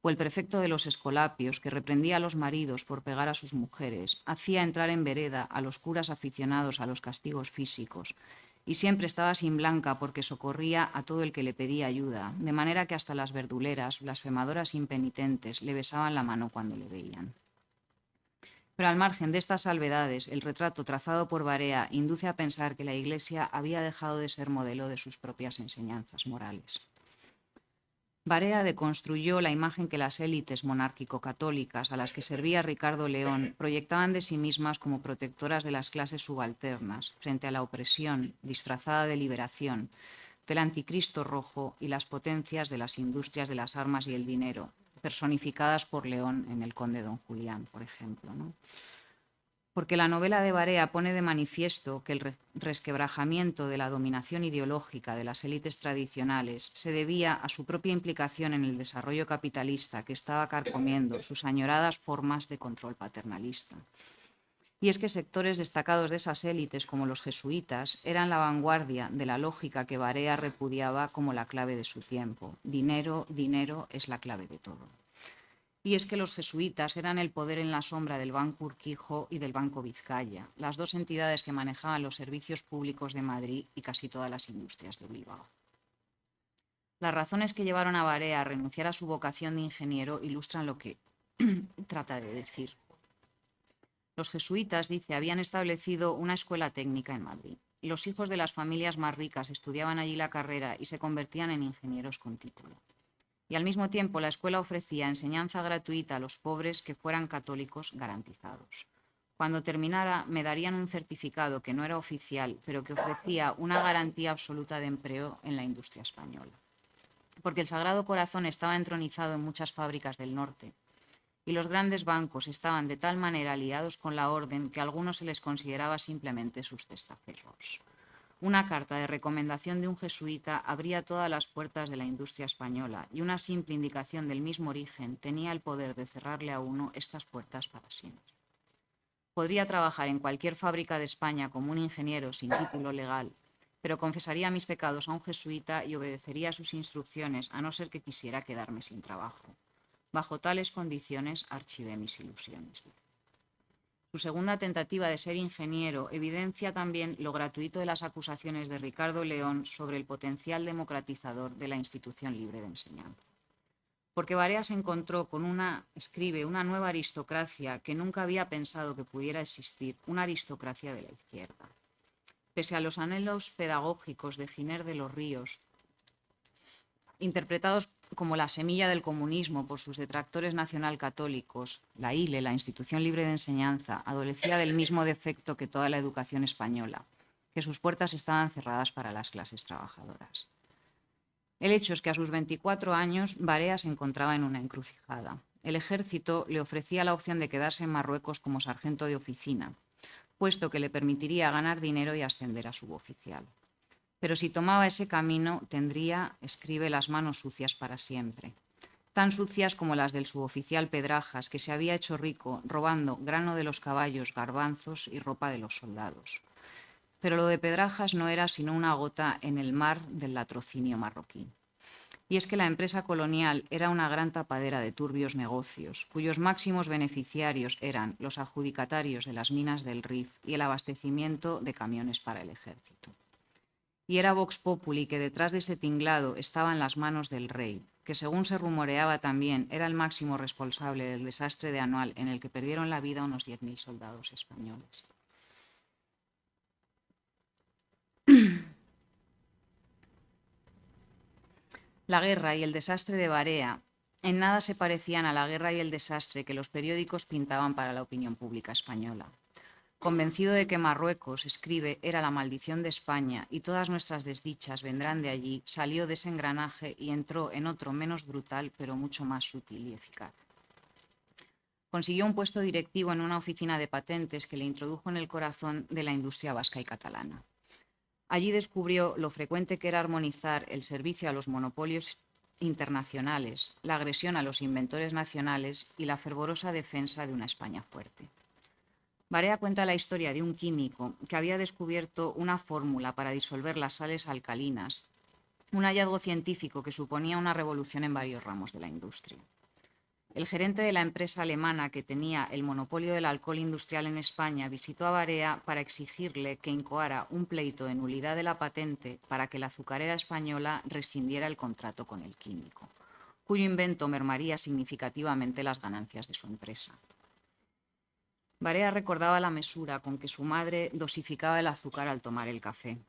o el prefecto de los Escolapios, que reprendía a los maridos por pegar a sus mujeres, hacía entrar en vereda a los curas aficionados a los castigos físicos, y siempre estaba sin blanca porque socorría a todo el que le pedía ayuda, de manera que hasta las verduleras, blasfemadoras impenitentes, le besaban la mano cuando le veían. Pero al margen de estas salvedades, el retrato trazado por Barea induce a pensar que la Iglesia había dejado de ser modelo de sus propias enseñanzas morales. Barea deconstruyó la imagen que las élites monárquico-católicas a las que servía Ricardo León proyectaban de sí mismas como protectoras de las clases subalternas frente a la opresión, disfrazada de liberación, del anticristo rojo y las potencias de las industrias de las armas y el dinero, personificadas por León en El conde don Julián, por ejemplo, ¿no? Porque la novela de Barea pone de manifiesto que el resquebrajamiento de la dominación ideológica de las élites tradicionales se debía a su propia implicación en el desarrollo capitalista que estaba carcomiendo sus añoradas formas de control paternalista. Y es que sectores destacados de esas élites, como los jesuitas, eran la vanguardia de la lógica que Barea repudiaba como la clave de su tiempo. Dinero, dinero es la clave de todo. Y es que los jesuitas eran el poder en la sombra del Banco Urquijo y del Banco Vizcaya, las dos entidades que manejaban los servicios públicos de Madrid y casi todas las industrias de Bilbao. Las razones que llevaron a Barea a renunciar a su vocación de ingeniero ilustran lo que trata de decir. Los jesuitas, dice, habían establecido una escuela técnica en Madrid. Los hijos de las familias más ricas estudiaban allí la carrera y se convertían en ingenieros con título. Y al mismo tiempo la escuela ofrecía enseñanza gratuita a los pobres que fueran católicos garantizados. Cuando terminara me darían un certificado que no era oficial, pero que ofrecía una garantía absoluta de empleo en la industria española. Porque el Sagrado Corazón estaba entronizado en muchas fábricas del norte y los grandes bancos estaban de tal manera aliados con la orden que a algunos se les consideraba simplemente sus testaferros. Una carta de recomendación de un jesuita abría todas las puertas de la industria española y una simple indicación del mismo origen tenía el poder de cerrarle a uno estas puertas para siempre. Podría trabajar en cualquier fábrica de España como un ingeniero sin título legal, pero confesaría mis pecados a un jesuita y obedecería sus instrucciones a no ser que quisiera quedarme sin trabajo. Bajo tales condiciones archivé mis ilusiones, dice. Su segunda tentativa de ser ingeniero evidencia también lo gratuito de las acusaciones de Ricardo León sobre el potencial democratizador de la institución libre de enseñanza. Porque Barea se encontró con escribe, una nueva aristocracia que nunca había pensado que pudiera existir, una aristocracia de la izquierda. Pese a los anhelos pedagógicos de Giner de los Ríos, interpretados como la semilla del comunismo por sus detractores nacionalcatólicos, la ILE, la Institución Libre de Enseñanza, adolecía del mismo defecto que toda la educación española, que sus puertas estaban cerradas para las clases trabajadoras. El hecho es que a sus 24 años Barea se encontraba en una encrucijada. El ejército le ofrecía la opción de quedarse en Marruecos como sargento de oficina, puesto que le permitiría ganar dinero y ascender a suboficial. Pero si tomaba ese camino, tendría, escribe, las manos sucias para siempre. Tan sucias como las del suboficial Pedrajas, que se había hecho rico robando grano de los caballos, garbanzos y ropa de los soldados. Pero lo de Pedrajas no era sino una gota en el mar del latrocinio marroquí. Y es que la empresa colonial era una gran tapadera de turbios negocios, cuyos máximos beneficiarios eran los adjudicatarios de las minas del Rif y el abastecimiento de camiones para el ejército. Y era Vox Populi que detrás de ese tinglado estaba en las manos del rey, que según se rumoreaba también era el máximo responsable del desastre de Anual en el que perdieron la vida unos 10.000 soldados españoles. La guerra y el desastre de Barea en nada se parecían a la guerra y el desastre que los periódicos pintaban para la opinión pública española. Convencido de que Marruecos, escribe, era la maldición de España y todas nuestras desdichas vendrán de allí, salió de ese engranaje y entró en otro menos brutal, pero mucho más sutil y eficaz. Consiguió un puesto directivo en una oficina de patentes que le introdujo en el corazón de la industria vasca y catalana. Allí descubrió lo frecuente que era armonizar el servicio a los monopolios internacionales, la agresión a los inventores nacionales y la fervorosa defensa de una España fuerte. Barea cuenta la historia de un químico que había descubierto una fórmula para disolver las sales alcalinas, un hallazgo científico que suponía una revolución en varios ramos de la industria. El gerente de la empresa alemana que tenía el monopolio del alcohol industrial en España visitó a Barea para exigirle que incoara un pleito de nulidad de la patente para que la azucarera española rescindiera el contrato con el químico, cuyo invento mermaría significativamente las ganancias de su empresa. Barea recordaba la mesura con que su madre dosificaba el azúcar al tomar el café.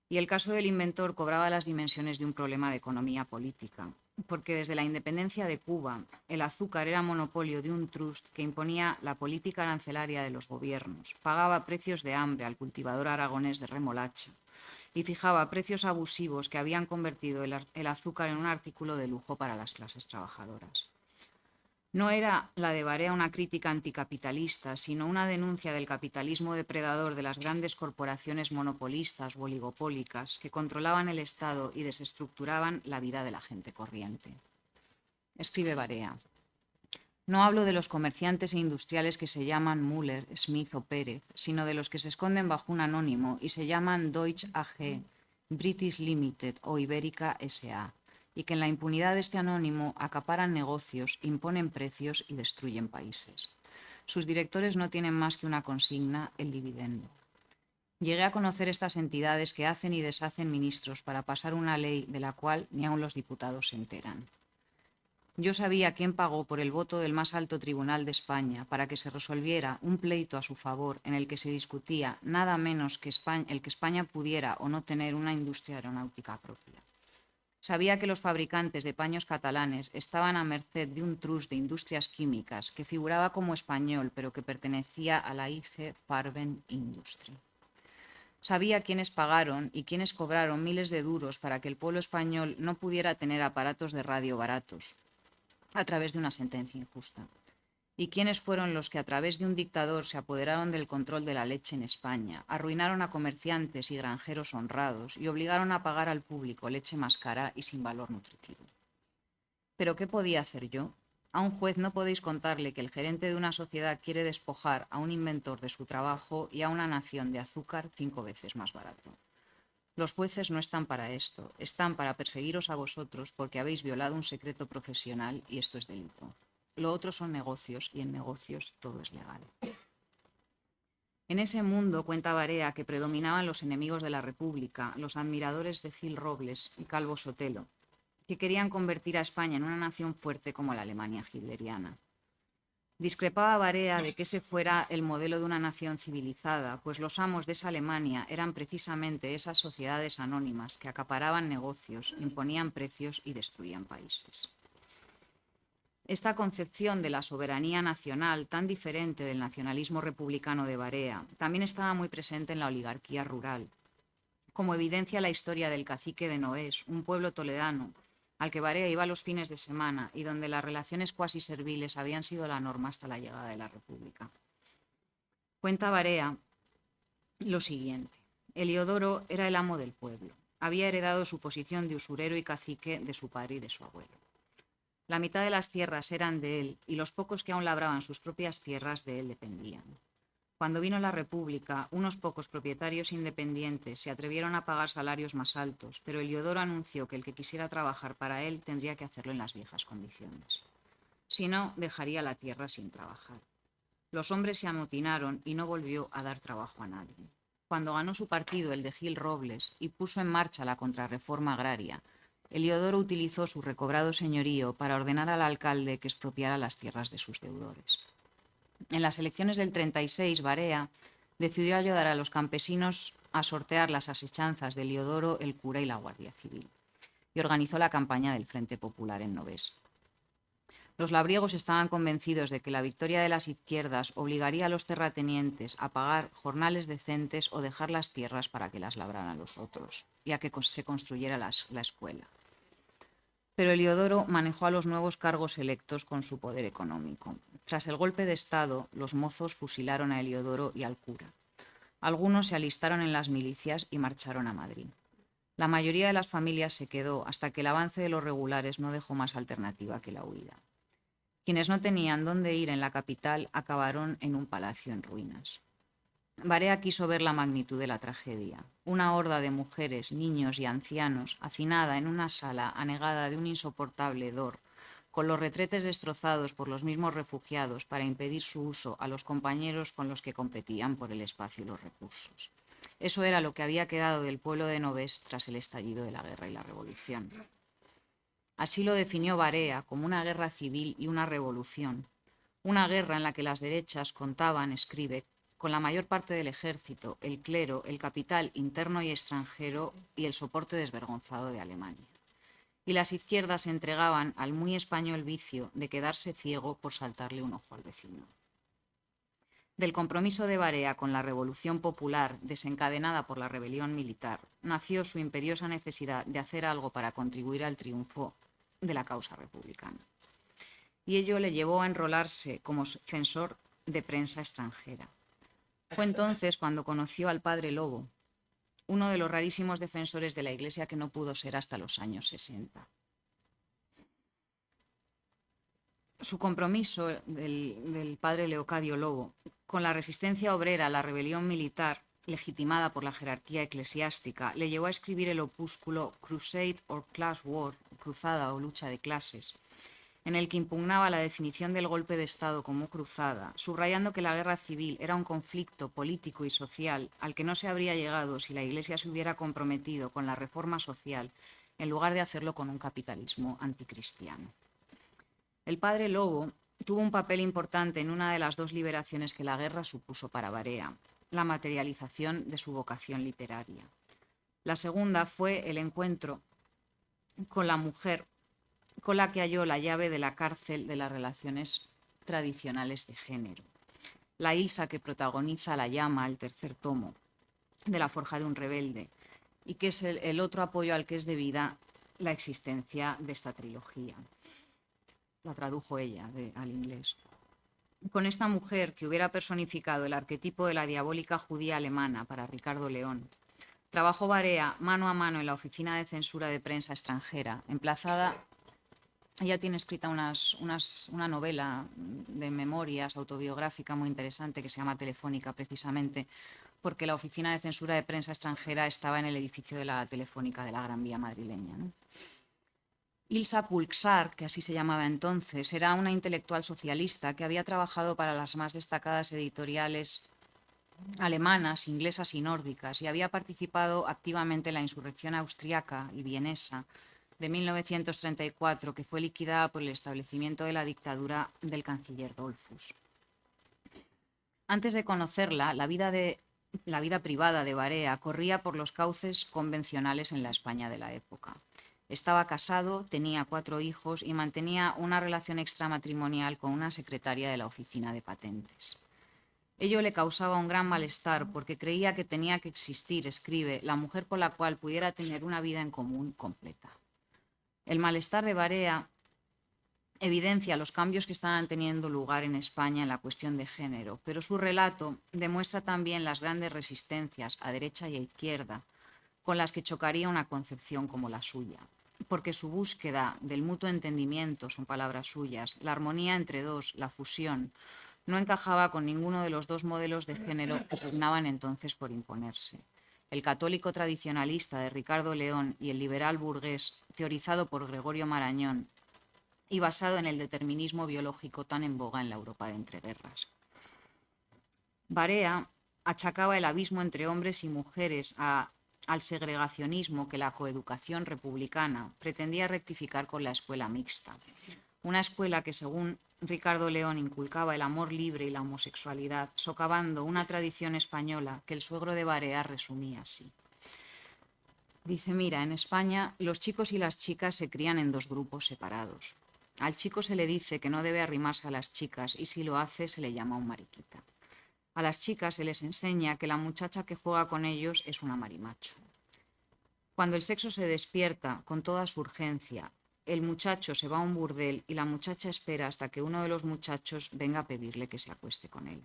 Y el caso del inventor cobraba las dimensiones de un problema de economía política, porque desde la independencia de Cuba, el azúcar era monopolio de un trust que imponía la política arancelaria de los gobiernos, pagaba precios de hambre al cultivador aragonés de remolacha y fijaba precios abusivos que habían convertido el azúcar en un artículo de lujo para las clases trabajadoras. No era la de Barea una crítica anticapitalista, sino una denuncia del capitalismo depredador de las grandes corporaciones monopolistas o oligopólicas que controlaban el Estado y desestructuraban la vida de la gente corriente. Escribe Barea: no hablo de los comerciantes e industriales que se llaman Müller, Smith o Pérez, sino de los que se esconden bajo un anónimo y se llaman Deutsche AG, British Limited o Ibérica S.A., y que en la impunidad de este anónimo acaparan negocios, imponen precios y destruyen países. Sus directores no tienen más que una consigna, el dividendo. Llegué a conocer estas entidades que hacen y deshacen ministros para pasar una ley de la cual ni aun los diputados se enteran. Yo sabía quién pagó por el voto del más alto tribunal de España para que se resolviera un pleito a su favor en el que se discutía nada menos que el que España pudiera o no tener una industria aeronáutica propia. Sabía que los fabricantes de paños catalanes estaban a merced de un trust de industrias químicas que figuraba como español, pero que pertenecía a la IG Farben Industry. Sabía quiénes pagaron y quiénes cobraron miles de duros para que el pueblo español no pudiera tener aparatos de radio baratos a través de una sentencia injusta. Y quiénes fueron los que a través de un dictador se apoderaron del control de la leche en España, arruinaron a comerciantes y granjeros honrados y obligaron a pagar al público leche más cara y sin valor nutritivo. ¿Pero qué podía hacer yo? A un juez no podéis contarle que el gerente de una sociedad quiere despojar a un inventor de su trabajo y a una nación de azúcar 5 veces más barato. Los jueces no están para esto, están para perseguiros a vosotros porque habéis violado un secreto profesional y esto es delito. Lo otro son negocios y en negocios todo es legal. En ese mundo, cuenta Barea, que predominaban los enemigos de la República, los admiradores de Gil Robles y Calvo Sotelo, que querían convertir a España en una nación fuerte como la Alemania hitleriana. Discrepaba Barea de que ese fuera el modelo de una nación civilizada, pues los amos de esa Alemania eran precisamente esas sociedades anónimas que acaparaban negocios, imponían precios y destruían países. Esta concepción de la soberanía nacional, tan diferente del nacionalismo republicano de Barea, también estaba muy presente en la oligarquía rural, como evidencia la historia del cacique de Noés, un pueblo toledano, al que Barea iba los fines de semana y donde las relaciones cuasi serviles habían sido la norma hasta la llegada de la República. Cuenta Barea lo siguiente: Heliodoro era el amo del pueblo, había heredado su posición de usurero y cacique de su padre y de su abuelo. La mitad de las tierras eran de él y los pocos que aún labraban sus propias tierras de él dependían. Cuando vino la República, unos pocos propietarios independientes se atrevieron a pagar salarios más altos, pero Heliodoro anunció que el que quisiera trabajar para él tendría que hacerlo en las viejas condiciones. Si no, dejaría la tierra sin trabajar. Los hombres se amotinaron y no volvió a dar trabajo a nadie. Cuando ganó su partido, el de Gil Robles, y puso en marcha la contrarreforma agraria, Heliodoro utilizó su recobrado señorío para ordenar al alcalde que expropiara las tierras de sus deudores. En las elecciones del 36, Barea decidió ayudar a los campesinos a sortear las asechanzas de Heliodoro, el cura y la Guardia Civil, y organizó la campaña del Frente Popular en Novés. Los labriegos estaban convencidos de que la victoria de las izquierdas obligaría a los terratenientes a pagar jornales decentes o dejar las tierras para que las labraran los otros, y a que se construyera la escuela. Pero Heliodoro manejó a los nuevos cargos electos con su poder económico. Tras el golpe de Estado, los mozos fusilaron a Heliodoro y al cura. Algunos se alistaron en las milicias y marcharon a Madrid. La mayoría de las familias se quedó hasta que el avance de los regulares no dejó más alternativa que la huida. Quienes no tenían dónde ir en la capital acabaron en un palacio en ruinas. Barea quiso ver la magnitud de la tragedia. Una horda de mujeres, niños y ancianos, hacinada en una sala anegada de un insoportable hedor, con los retretes destrozados por los mismos refugiados para impedir su uso a los compañeros con los que competían por el espacio y los recursos. Eso era lo que había quedado del pueblo de Novés tras el estallido de la guerra y la revolución. Así lo definió Barea como una guerra civil y una revolución. Una guerra en la que las derechas contaban, escribe, con la mayor parte del ejército, el clero, el capital interno y extranjero y el soporte desvergonzado de Alemania. Y las izquierdas se entregaban al muy español vicio de quedarse ciego por saltarle un ojo al vecino. Del compromiso de Barea con la revolución popular desencadenada por la rebelión militar, nació su imperiosa necesidad de hacer algo para contribuir al triunfo de la causa republicana. Y ello le llevó a enrolarse como censor de prensa extranjera. Fue entonces cuando conoció al padre Lobo, uno de los rarísimos defensores de la Iglesia que no pudo ser hasta los años 60. Su compromiso del padre Leocadio Lobo con la resistencia obrera a la rebelión militar, legitimada por la jerarquía eclesiástica, le llevó a escribir el opúsculo Crusade or Class War, cruzada o lucha de clases, en el que impugnaba la definición del golpe de Estado como cruzada, subrayando que la guerra civil era un conflicto político y social al que no se habría llegado si la Iglesia se hubiera comprometido con la reforma social en lugar de hacerlo con un capitalismo anticristiano. El padre Lobo tuvo un papel importante en una de las dos liberaciones que la guerra supuso para Barea, la materialización de su vocación literaria. La segunda fue el encuentro con la mujer con la que halló la llave de la cárcel de las relaciones tradicionales de género. La Ilsa que protagoniza La llama, el tercer tomo de La forja de un rebelde, y que es el otro apoyo al que es debida la existencia de esta trilogía. La tradujo ella al inglés. Con esta mujer, que hubiera personificado el arquetipo de la diabólica judía alemana para Ricardo León, trabajó Barea mano a mano en la oficina de censura de prensa extranjera, emplazada Ella tiene escrita una novela de memorias autobiográfica muy interesante que se llama Telefónica, precisamente porque la Oficina de Censura de Prensa Extranjera estaba en el edificio de la Telefónica de la Gran Vía madrileña, ¿no? Ilsa Pulsar, que así se llamaba entonces, era una intelectual socialista que había trabajado para las más destacadas editoriales alemanas, inglesas y nórdicas, y había participado activamente en la insurrección austriaca y vienesa de 1934, que fue liquidada por el establecimiento de la dictadura del canciller Dollfuss. Antes de conocerla, la vida privada de Barea corría por los cauces convencionales en la España de la época. Estaba casado, tenía 4 hijos y mantenía una relación extramatrimonial con una secretaria de la oficina de patentes. Ello le causaba un gran malestar porque creía que tenía que existir, escribe, la mujer con la cual pudiera tener una vida en común completa. El malestar de Barea evidencia los cambios que estaban teniendo lugar en España en la cuestión de género, pero su relato demuestra también las grandes resistencias a derecha y a izquierda con las que chocaría una concepción como la suya, porque su búsqueda del mutuo entendimiento, son palabras suyas, la armonía entre dos, la fusión, no encajaba con ninguno de los dos modelos de género que pugnaban entonces por imponerse. El católico tradicionalista de Ricardo León y el liberal burgués, teorizado por Gregorio Marañón y basado en el determinismo biológico tan en boga en la Europa de entreguerras. Barea achacaba el abismo entre hombres y mujeres al segregacionismo que la coeducación republicana pretendía rectificar con la escuela mixta. Una escuela que, según Ricardo León, inculcaba el amor libre y la homosexualidad, socavando una tradición española que el suegro de Barea resumía así. Dice, mira, en España los chicos y las chicas se crían en 2 grupos separados. Al chico se le dice que no debe arrimarse a las chicas y si lo hace se le llama un mariquita. A las chicas se les enseña que la muchacha que juega con ellos es una marimacho. Cuando el sexo se despierta con toda su urgencia, el muchacho se va a un burdel y la muchacha espera hasta que uno de los muchachos venga a pedirle que se acueste con él.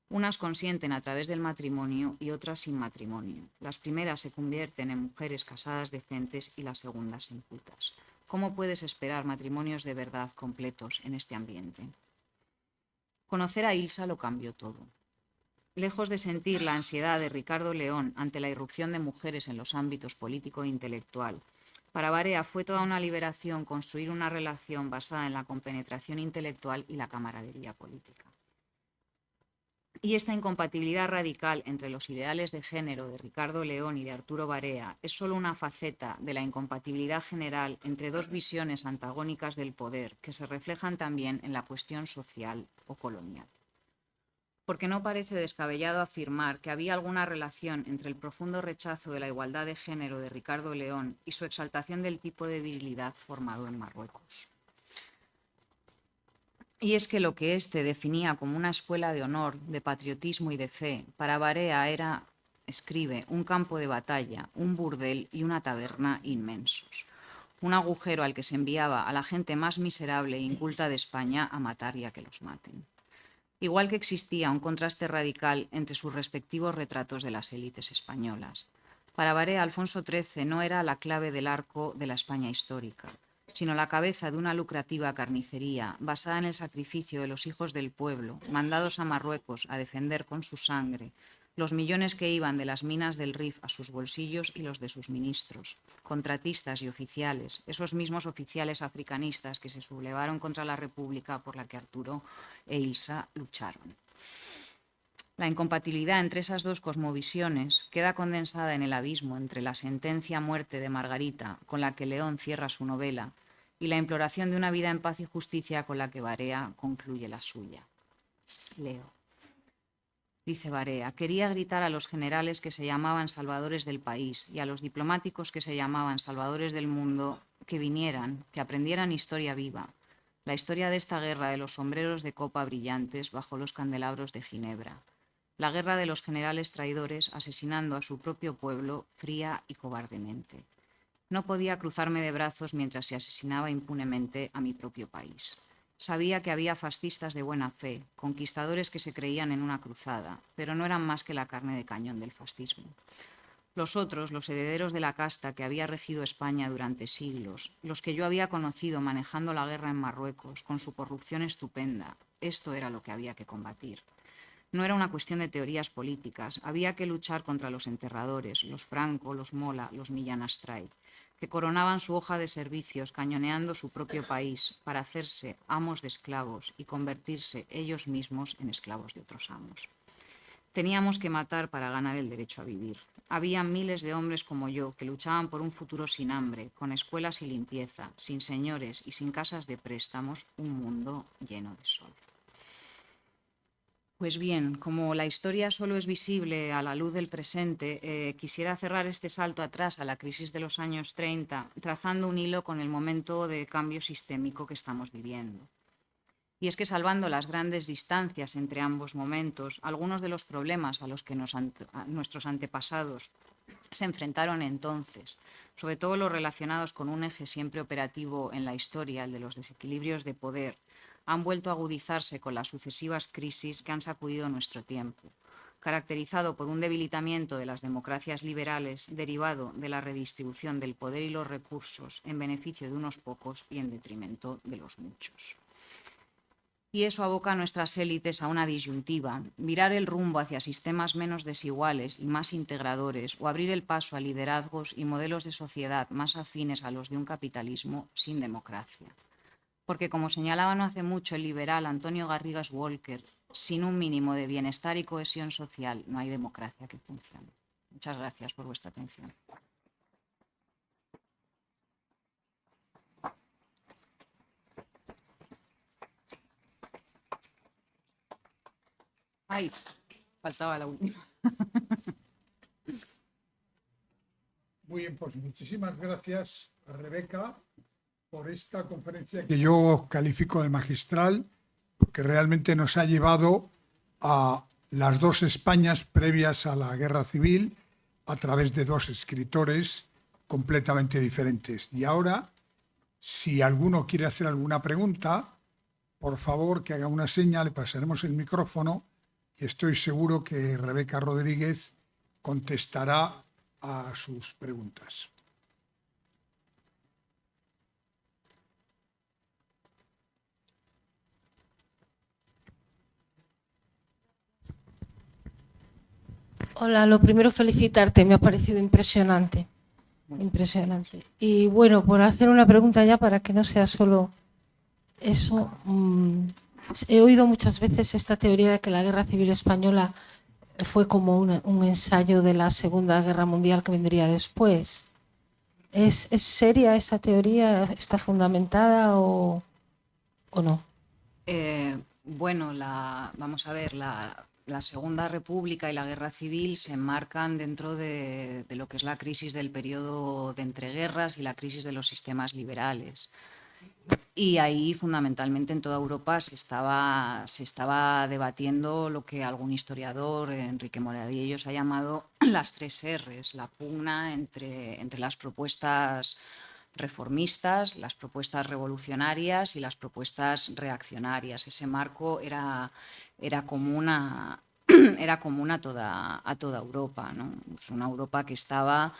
Unas consienten a través del matrimonio y otras sin matrimonio. Las primeras se convierten en mujeres casadas decentes y las segundas en putas. ¿Cómo puedes esperar matrimonios de verdad completos en este ambiente? Conocer a Ilsa lo cambió todo. Lejos de sentir la ansiedad de Ricardo León ante la irrupción de mujeres en los ámbitos político e intelectual, para Barea fue toda una liberación construir una relación basada en la compenetración intelectual y la camaradería política. Y esta incompatibilidad radical entre los ideales de género de Ricardo León y de Arturo Barea es solo una faceta de la incompatibilidad general entre 2 visiones antagónicas del poder que se reflejan también en la cuestión social o colonial. Porque no parece descabellado afirmar que había alguna relación entre el profundo rechazo de la igualdad de género de Ricardo León y su exaltación del tipo de virilidad formado en Marruecos. Y es que lo que éste definía como una escuela de honor, de patriotismo y de fe, para Barea era, escribe, un campo de batalla, un burdel y una taberna inmensos. Un agujero al que se enviaba a la gente más miserable e inculta de España a matar y a que los maten. Igual que existía un contraste radical entre sus respectivos retratos de las élites españolas. Para Barea, Alfonso XIII no era la clave del arco de la España histórica, sino la cabeza de una lucrativa carnicería basada en el sacrificio de los hijos del pueblo, mandados a Marruecos a defender con su sangre los millones que iban de las minas del Rif a sus bolsillos y los de sus ministros, contratistas y oficiales, esos mismos oficiales africanistas que se sublevaron contra la República por la que Arturo e Ilsa lucharon. La incompatibilidad entre esas 2 cosmovisiones queda condensada en el abismo entre la sentencia a muerte de Margarita, con la que León cierra su novela, y la imploración de una vida en paz y justicia con la que Barea concluye la suya. Leo. Dice Barea, quería gritar a los generales que se llamaban salvadores del país y a los diplomáticos que se llamaban salvadores del mundo que vinieran, que aprendieran historia viva, la historia de esta guerra de los sombreros de copa brillantes bajo los candelabros de Ginebra, la guerra de los generales traidores asesinando a su propio pueblo fría y cobardemente. No podía cruzarme de brazos mientras se asesinaba impunemente a mi propio país. Sabía que había fascistas de buena fe, conquistadores que se creían en una cruzada, pero no eran más que la carne de cañón del fascismo. Los otros, los herederos de la casta que había regido España durante siglos, los que yo había conocido manejando la guerra en Marruecos, con su corrupción estupenda, esto era lo que había que combatir. No era una cuestión de teorías políticas, había que luchar contra los enterradores, los Franco, los Mola, los Millán Astray, que coronaban su hoja de servicios cañoneando su propio país para hacerse amos de esclavos y convertirse ellos mismos en esclavos de otros amos. Teníamos que matar para ganar el derecho a vivir. Había miles de hombres como yo que luchaban por un futuro sin hambre, con escuelas y limpieza, sin señores y sin casas de préstamos, un mundo lleno de sol. Pues bien, como la historia solo es visible a la luz del presente, quisiera cerrar este salto atrás a la crisis de los años 30, trazando un hilo con el momento de cambio sistémico que estamos viviendo. Y es que salvando las grandes distancias entre ambos momentos, algunos de los problemas a los que nuestros antepasados se enfrentaron entonces, sobre todo los relacionados con un eje siempre operativo en la historia, el de los desequilibrios de poder, han vuelto a agudizarse con las sucesivas crisis que han sacudido nuestro tiempo, caracterizado por un debilitamiento de las democracias liberales derivado de la redistribución del poder y los recursos en beneficio de unos pocos y en detrimento de los muchos. Y eso aboca a nuestras élites a una disyuntiva, virar el rumbo hacia sistemas menos desiguales y más integradores o abrir el paso a liderazgos y modelos de sociedad más afines a los de un capitalismo sin democracia. Porque, como señalaba no hace mucho el liberal Antonio Garrigas Walker, sin un mínimo de bienestar y cohesión social no hay democracia que funcione. Muchas gracias por vuestra atención. Ay, faltaba la última. Muy bien, pues muchísimas gracias, Rebeca, por esta conferencia que yo califico de magistral, porque realmente nos ha llevado a las dos Españas previas a la Guerra Civil a través de dos escritores completamente diferentes. Y ahora, si alguno quiere hacer alguna pregunta, por favor que haga una seña, le pasaremos el micrófono y estoy seguro que Rebeca Rodríguez contestará a sus preguntas. Hola, lo primero felicitarte, me ha parecido impresionante. Impresionante. Y bueno, por hacer una pregunta ya para que no sea solo eso, he oído muchas veces esta teoría de que la Guerra Civil Española fue como un ensayo de la Segunda Guerra Mundial que vendría después. ¿Es seria esa teoría? ¿Está fundamentada o no? Bueno, vamos a ver, la Segunda República y la Guerra Civil se enmarcan dentro de lo que es la crisis del periodo de entreguerras y la crisis de los sistemas liberales. Y ahí, fundamentalmente, en toda Europa se estaba debatiendo lo que algún historiador, Enrique Moradiellos, ha llamado las tres R's, la pugna entre las propuestas reformistas, las propuestas revolucionarias y las propuestas reaccionarias. Ese marco era común era común a toda Europa, ¿no? Es una Europa que estaba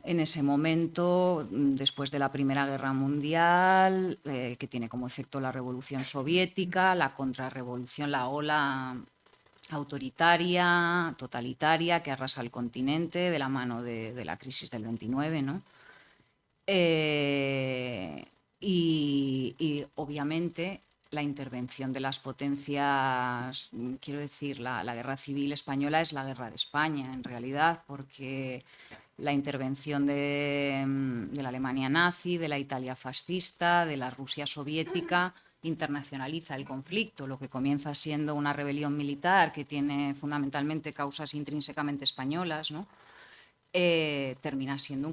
en ese momento, después de la Primera Guerra Mundial, que tiene como efecto la Revolución Soviética, la contrarrevolución, la ola autoritaria, totalitaria, que arrasa el continente de la mano de la crisis del 29, ¿no? Y obviamente la intervención de las potencias, quiero decir, la Guerra Civil Española es la Guerra de España, en realidad, porque la intervención de la Alemania nazi, de la Italia fascista, de la Rusia soviética, internacionaliza el conflicto. Lo que comienza siendo una rebelión militar que tiene fundamentalmente causas intrínsecamente españolas, ¿no? Termina siendo un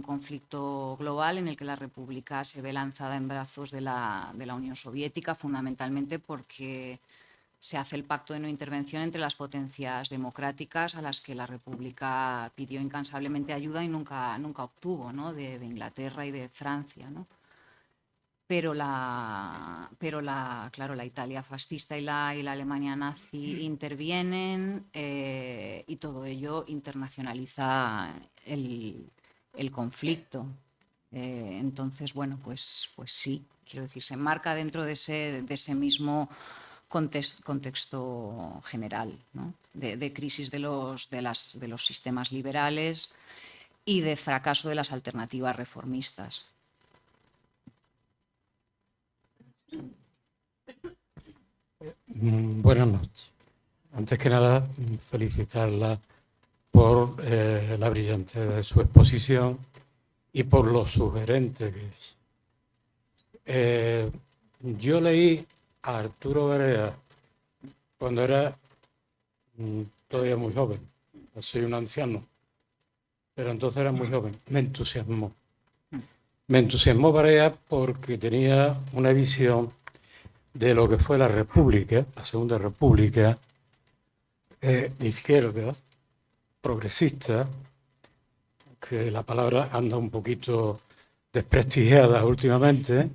conflicto global en el que la República se ve lanzada en brazos de la Unión Soviética, fundamentalmente porque se hace el pacto de no intervención entre las potencias democráticas a las que la República pidió incansablemente ayuda y nunca obtuvo, ¿no? de Inglaterra y de Francia, ¿no? claro, la Italia fascista y la Alemania nazi intervienen, y todo ello internacionaliza el conflicto. Entonces, bueno, pues sí, quiero decir, se enmarca dentro de ese mismo contexto general, ¿no? de crisis de los sistemas liberales y de fracaso de las alternativas reformistas. Buenas noches. Antes que nada, felicitarla por la brillantez de su exposición y por lo sugerente que es. Yo leí a Arturo Barea cuando era todavía muy joven. Soy un anciano, pero entonces era muy joven. Me entusiasmó. Me entusiasmó Barea porque tenía una visión de lo que fue la República, la Segunda República, de izquierda, progresista, que la palabra anda un poquito desprestigiada últimamente,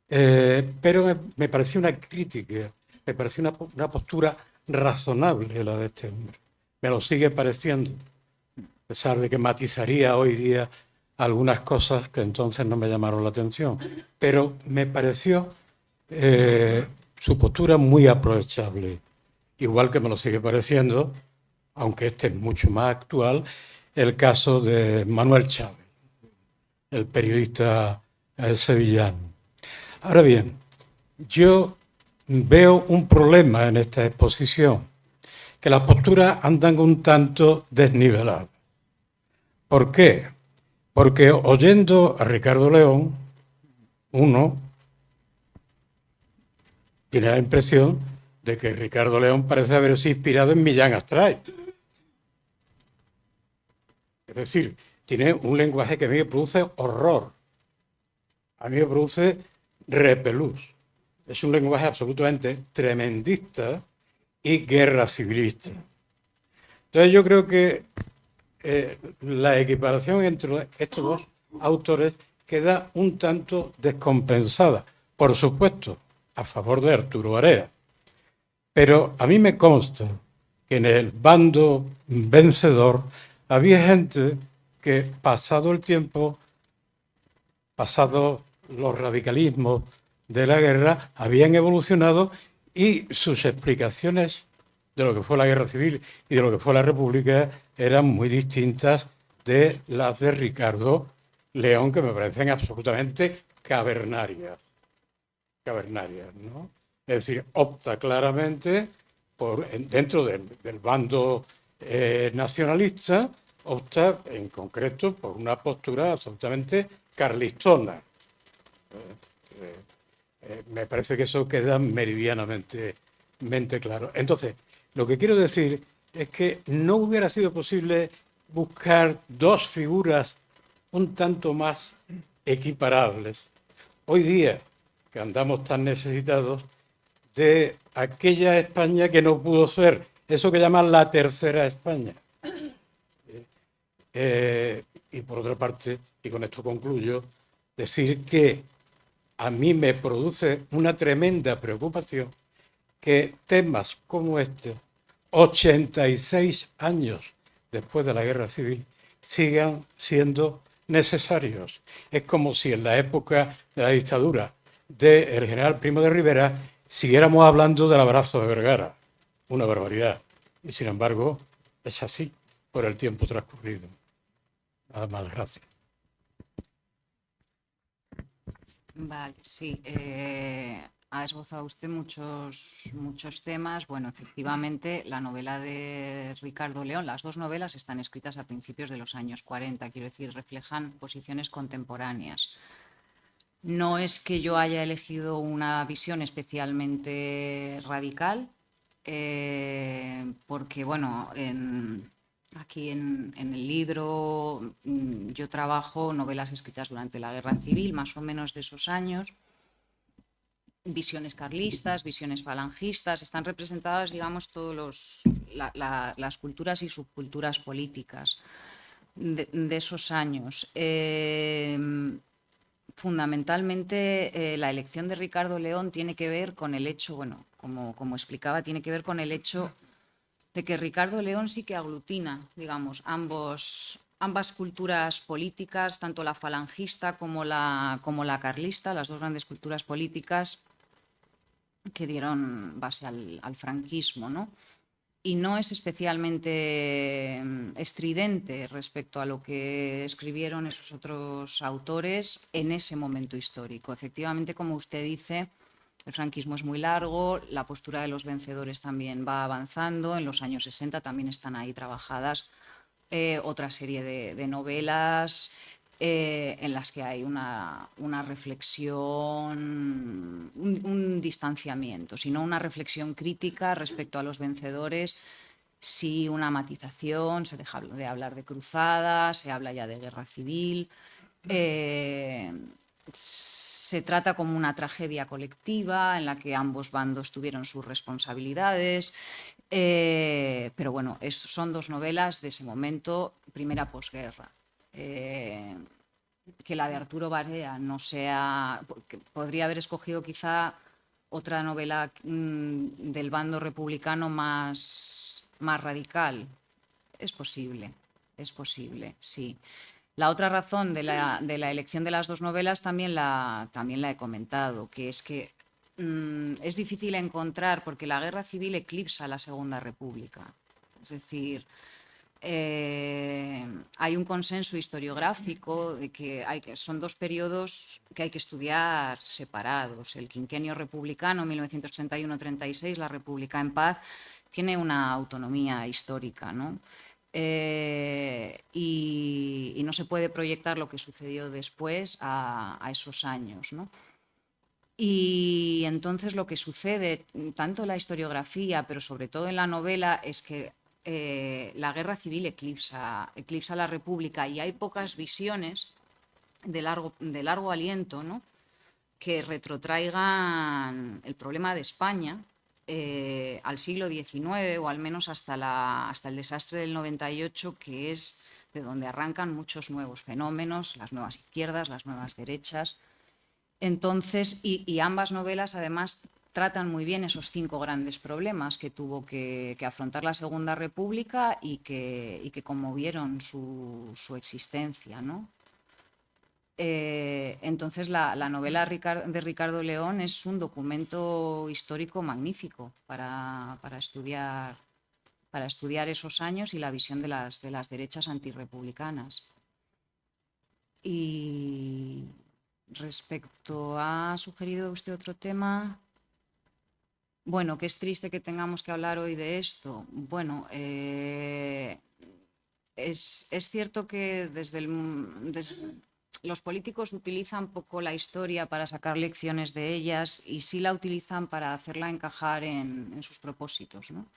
pero me pareció una crítica, me pareció una postura razonable la de este hombre. Me lo sigue pareciendo, a pesar de que matizaría hoy día algunas cosas que entonces no me llamaron la atención, pero me pareció su postura muy aprovechable, igual que me lo sigue pareciendo, aunque este es mucho más actual, el caso de Manuel Chávez, el periodista sevillano. Ahora bien, yo veo un problema en esta exposición, que las posturas andan un tanto desniveladas. ¿Por qué? Porque oyendo a Ricardo León, uno tiene la impresión de que Ricardo León parece haberse inspirado en Millán Astray. Es decir, tiene un lenguaje que a mí me produce horror, a mí me produce repelús. Es un lenguaje absolutamente tremendista y guerra civilista. Entonces yo creo que la equiparación entre estos dos autores queda un tanto descompensada. Por supuesto, a favor de Arturo Barea. Pero a mí me consta que en el bando vencedor había gente que, pasado el tiempo, pasados los radicalismos de la guerra, habían evolucionado y sus explicaciones de lo que fue la guerra civil y de lo que fue la república eran muy distintas de las de Ricardo León, que me parecen absolutamente cavernarias, ¿no? Es decir, opta claramente por, dentro del bando nacionalista, opta en concreto por una postura absolutamente carlistona. Me parece que eso queda meridianamente claro. Entonces, lo que quiero decir es que no hubiera sido posible buscar dos figuras un tanto más equiparables. Hoy día, que andamos tan necesitados de aquella España que no pudo ser, eso que llaman la tercera España. Y por otra parte, y con esto concluyo, decir que a mí me produce una tremenda preocupación que temas como este, 86 años después de la Guerra Civil, sigan siendo necesarios. Es como si en la época de la dictadura del general Primo de Rivera siguiéramos hablando del abrazo de Vergara. Una barbaridad. Y sin embargo, es así por el tiempo transcurrido. Nada más, gracias. Vale, sí. Ha esbozado usted muchos temas. Bueno, efectivamente, la novela de Ricardo León, las dos novelas están escritas a principios de los años 40, quiero decir, reflejan posiciones contemporáneas. No es que yo haya elegido una visión especialmente radical, porque, bueno, aquí en el libro yo trabajo novelas escritas durante la Guerra Civil, más o menos de esos años, visiones carlistas, visiones falangistas, están representadas, digamos, todas las culturas y subculturas políticas de esos años. fundamentalmente la elección de Ricardo León tiene que ver con el hecho, bueno, como explicaba, tiene que ver con el hecho de que Ricardo León sí que aglutina, digamos, ambas culturas políticas, tanto la falangista como la carlista, las dos grandes culturas políticas que dieron base al franquismo, ¿no? Y no es especialmente estridente respecto a lo que escribieron esos otros autores en ese momento histórico. Efectivamente, como usted dice, el franquismo es muy largo, la postura de los vencedores también va avanzando, en los años 60 también están ahí trabajadas otra serie de novelas en las que hay una reflexión, un distanciamiento, sino una reflexión crítica respecto a los vencedores, sí una matización, se deja de hablar de cruzadas, se habla ya de guerra civil. Se trata como una tragedia colectiva en la que ambos bandos tuvieron sus responsabilidades. Pero bueno, son dos novelas de ese momento, primera posguerra. Que la de Arturo Barea no sea... Podría haber escogido quizá otra novela del bando republicano más radical. Es posible, sí. La otra razón de la elección de las dos novelas también la he comentado, que es que es difícil encontrar, porque la guerra civil eclipsa la Segunda República. Es decir, hay un consenso historiográfico de que son dos periodos que hay que estudiar separados. El quinquenio republicano, 1931-36, la República en paz, tiene una autonomía histórica, ¿no? Y no se puede proyectar lo que sucedió después a esos años, ¿no? Y entonces lo que sucede, tanto en la historiografía, pero sobre todo en la novela, es que la guerra civil eclipsa la República y hay pocas visiones de largo aliento, ¿no?, que retrotraigan el problema de España al siglo XIX o al menos hasta el desastre del 98, que es de donde arrancan muchos nuevos fenómenos, las nuevas izquierdas, las nuevas derechas. Entonces, y ambas novelas además tratan muy bien esos 5 grandes problemas que tuvo que afrontar la Segunda República y que conmovieron su existencia, ¿no? Entonces, la novela de Ricardo León es un documento histórico magnífico para estudiar esos años y la visión de las derechas antirrepublicanas. Y respecto a sugerido usted otro tema, bueno, que es triste que tengamos que hablar hoy de esto. Bueno, es cierto que desde los políticos utilizan poco la historia para sacar lecciones de ellas y sí la utilizan para hacerla encajar en sus propósitos, ¿no?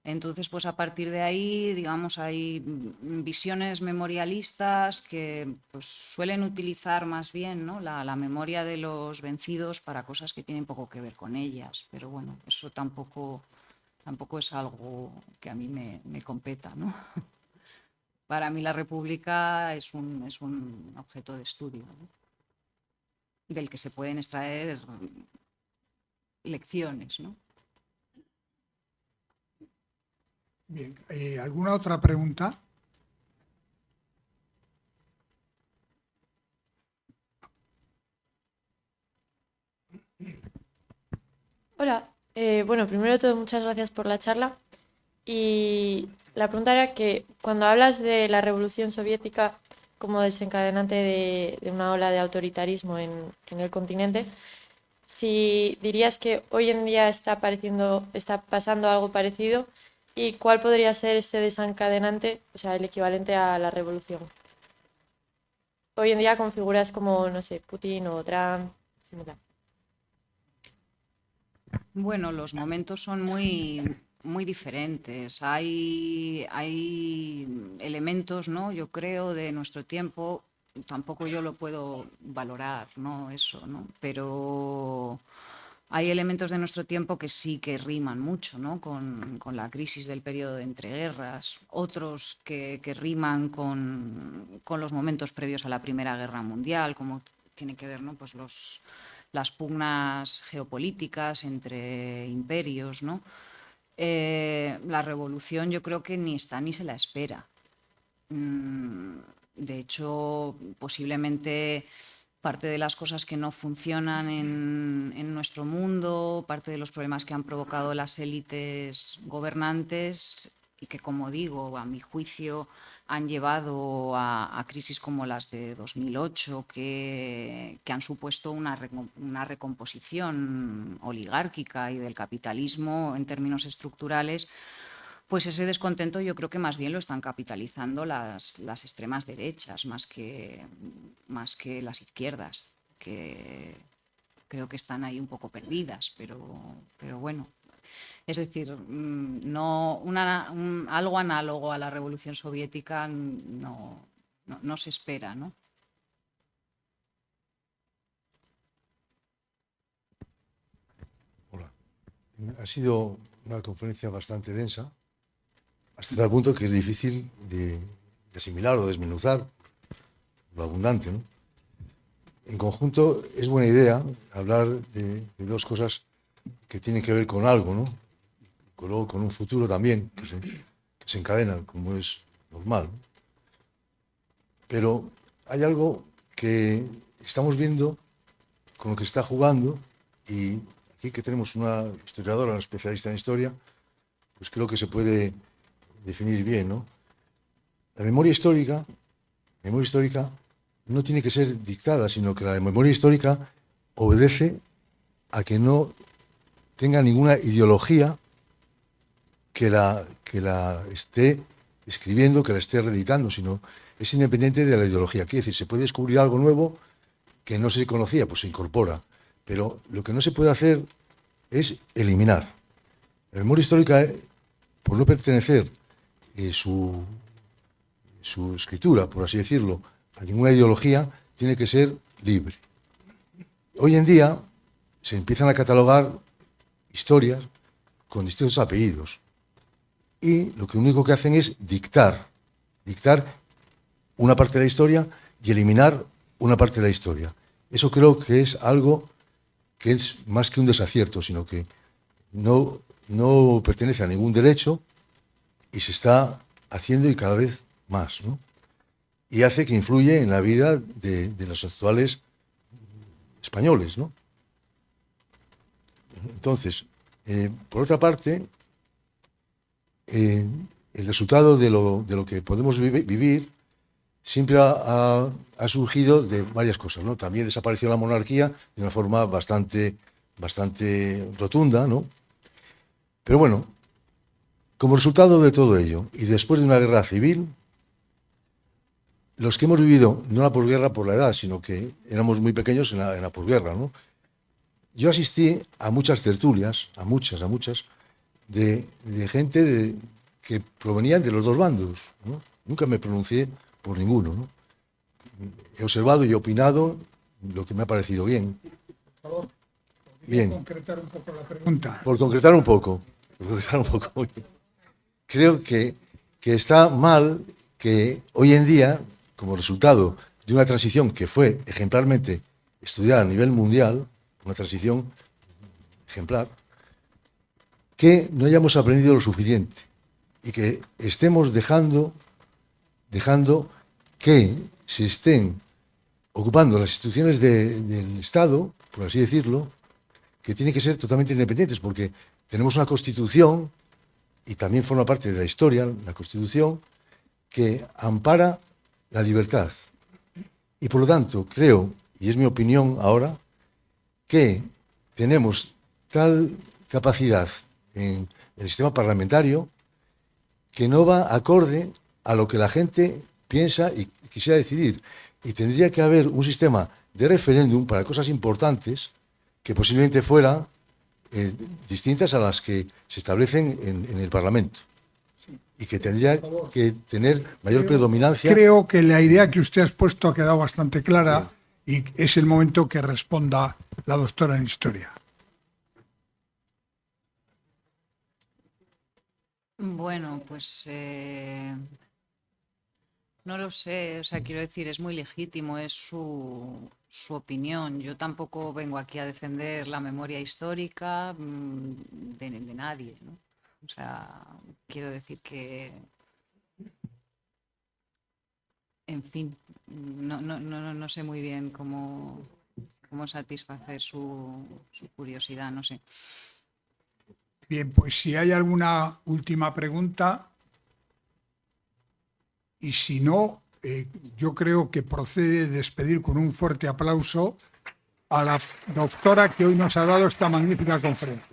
Entonces, pues a partir de ahí, digamos, hay visiones memorialistas que pues, suelen utilizar más bien, ¿no?, la memoria de los vencidos para cosas que tienen poco que ver con ellas. Pero bueno, eso tampoco es algo que a mí me competa, ¿no? Para mí la República es un objeto de estudio, ¿no?, del que se pueden extraer lecciones, ¿no? Bien, ¿alguna otra pregunta? Hola, bueno, primero de todo, muchas gracias por la charla. Y la pregunta era que cuando hablas de la Revolución Soviética como desencadenante de una ola de autoritarismo en el continente, si dirías que hoy en día está pasando algo parecido, ¿y cuál podría ser este desencadenante, o sea, el equivalente a la revolución? Hoy en día con figuras como, no sé, Putin o Trump, similar. Bueno, los momentos son muy diferentes. Hay elementos, ¿no?, yo creo, de nuestro tiempo, tampoco yo lo puedo valorar, ¿no?, eso, ¿no?, pero hay elementos de nuestro tiempo que sí que riman mucho, ¿no?, con la crisis del periodo de entreguerras, otros que riman con los momentos previos a la Primera Guerra Mundial, como tiene que ver, ¿no? Pues las pugnas geopolíticas entre imperios, ¿no? La revolución yo creo que ni está ni se la espera. De hecho, posiblemente parte de las cosas que no funcionan en nuestro mundo, parte de los problemas que han provocado las élites gobernantes y que, como digo, a mi juicio han llevado a crisis como las de 2008, que han supuesto una recomposición oligárquica y del capitalismo en términos estructurales. Pues ese descontento yo creo que más bien lo están capitalizando las extremas derechas, más que las izquierdas, que creo que están ahí un poco perdidas, pero bueno. Es decir, no, algo análogo a la Revolución Soviética no se espera, ¿no? Hola. Ha sido una conferencia bastante densa, hasta tal punto que es difícil de asimilar o desmenuzar lo abundante, ¿no? En conjunto, es buena idea hablar de dos cosas que tienen que ver con algo, ¿no? Luego con un futuro también, que se encadenan, como es normal, ¿no? Pero hay algo que estamos viendo con lo que se está jugando, y aquí que tenemos una historiadora, una especialista en historia, pues creo que se puede definir bien, ¿no? La memoria histórica no tiene que ser dictada, sino que la memoria histórica obedece a que no tenga ninguna ideología que la esté escribiendo, que la esté reeditando, sino es independiente de la ideología. Quiere decir, se puede descubrir algo nuevo que no se conocía, pues se incorpora. Pero lo que no se puede hacer es eliminar. La memoria histórica, por no pertenecer su escritura, por así decirlo, a ninguna ideología, tiene que ser libre. Hoy en día se empiezan a catalogar historias con distintos apellidos, y lo único que hacen es dictar una parte de la historia y eliminar una parte de la historia. Eso creo que es algo que es más que un desacierto, sino que no pertenece a ningún derecho y se está haciendo, y cada vez más, ¿no? Y hace que influye en la vida de los actuales españoles, ¿no? Entonces, por otra parte, el resultado de lo que podemos vivir siempre ha surgido de varias cosas, ¿no? También desapareció la monarquía de una forma bastante rotunda, ¿no? Pero bueno, como resultado de todo ello, y después de una guerra civil, los que hemos vivido, no la posguerra por la edad, sino que éramos muy pequeños en la posguerra, ¿no? Yo asistí a muchas tertulias, a muchas, de gente que provenían de los dos bandos, ¿no? Nunca me pronuncié por ninguno, ¿no? He observado y opinado lo que me ha parecido bien. Por favor, bien. Concretar un poco la pregunta. Por concretar un poco. Creo que está mal que hoy en día, como resultado de una transición que fue ejemplarmente estudiada a nivel mundial, una transición ejemplar, que no hayamos aprendido lo suficiente y que estemos dejando que se estén ocupando las instituciones del Estado, por así decirlo, que tienen que ser totalmente independientes, porque tenemos una Constitución, y también forma parte de la historia, la Constitución, que ampara la libertad. Y por lo tanto, creo, y es mi opinión ahora, que tenemos tal capacidad en el sistema parlamentario que no va acorde a lo que la gente piensa y quisiera decidir. Y tendría que haber un sistema de referéndum para cosas importantes que posiblemente fueran distintas a las que se establecen en el Parlamento. Y que tendría que tener mayor predominancia. Creo que la idea que usted ha expuesto ha quedado bastante clara, y es el momento que responda la doctora en Historia. Bueno, pues No lo sé, o sea, quiero decir, es muy legítimo, es su opinión. Yo tampoco vengo aquí a defender la memoria histórica de nadie, ¿no? O sea, quiero decir que, en fin, no sé muy bien cómo satisfacer su curiosidad, no sé. Bien, pues si hay alguna última pregunta, y si no, yo creo que procede despedir con un fuerte aplauso a la doctora que hoy nos ha dado esta magnífica conferencia.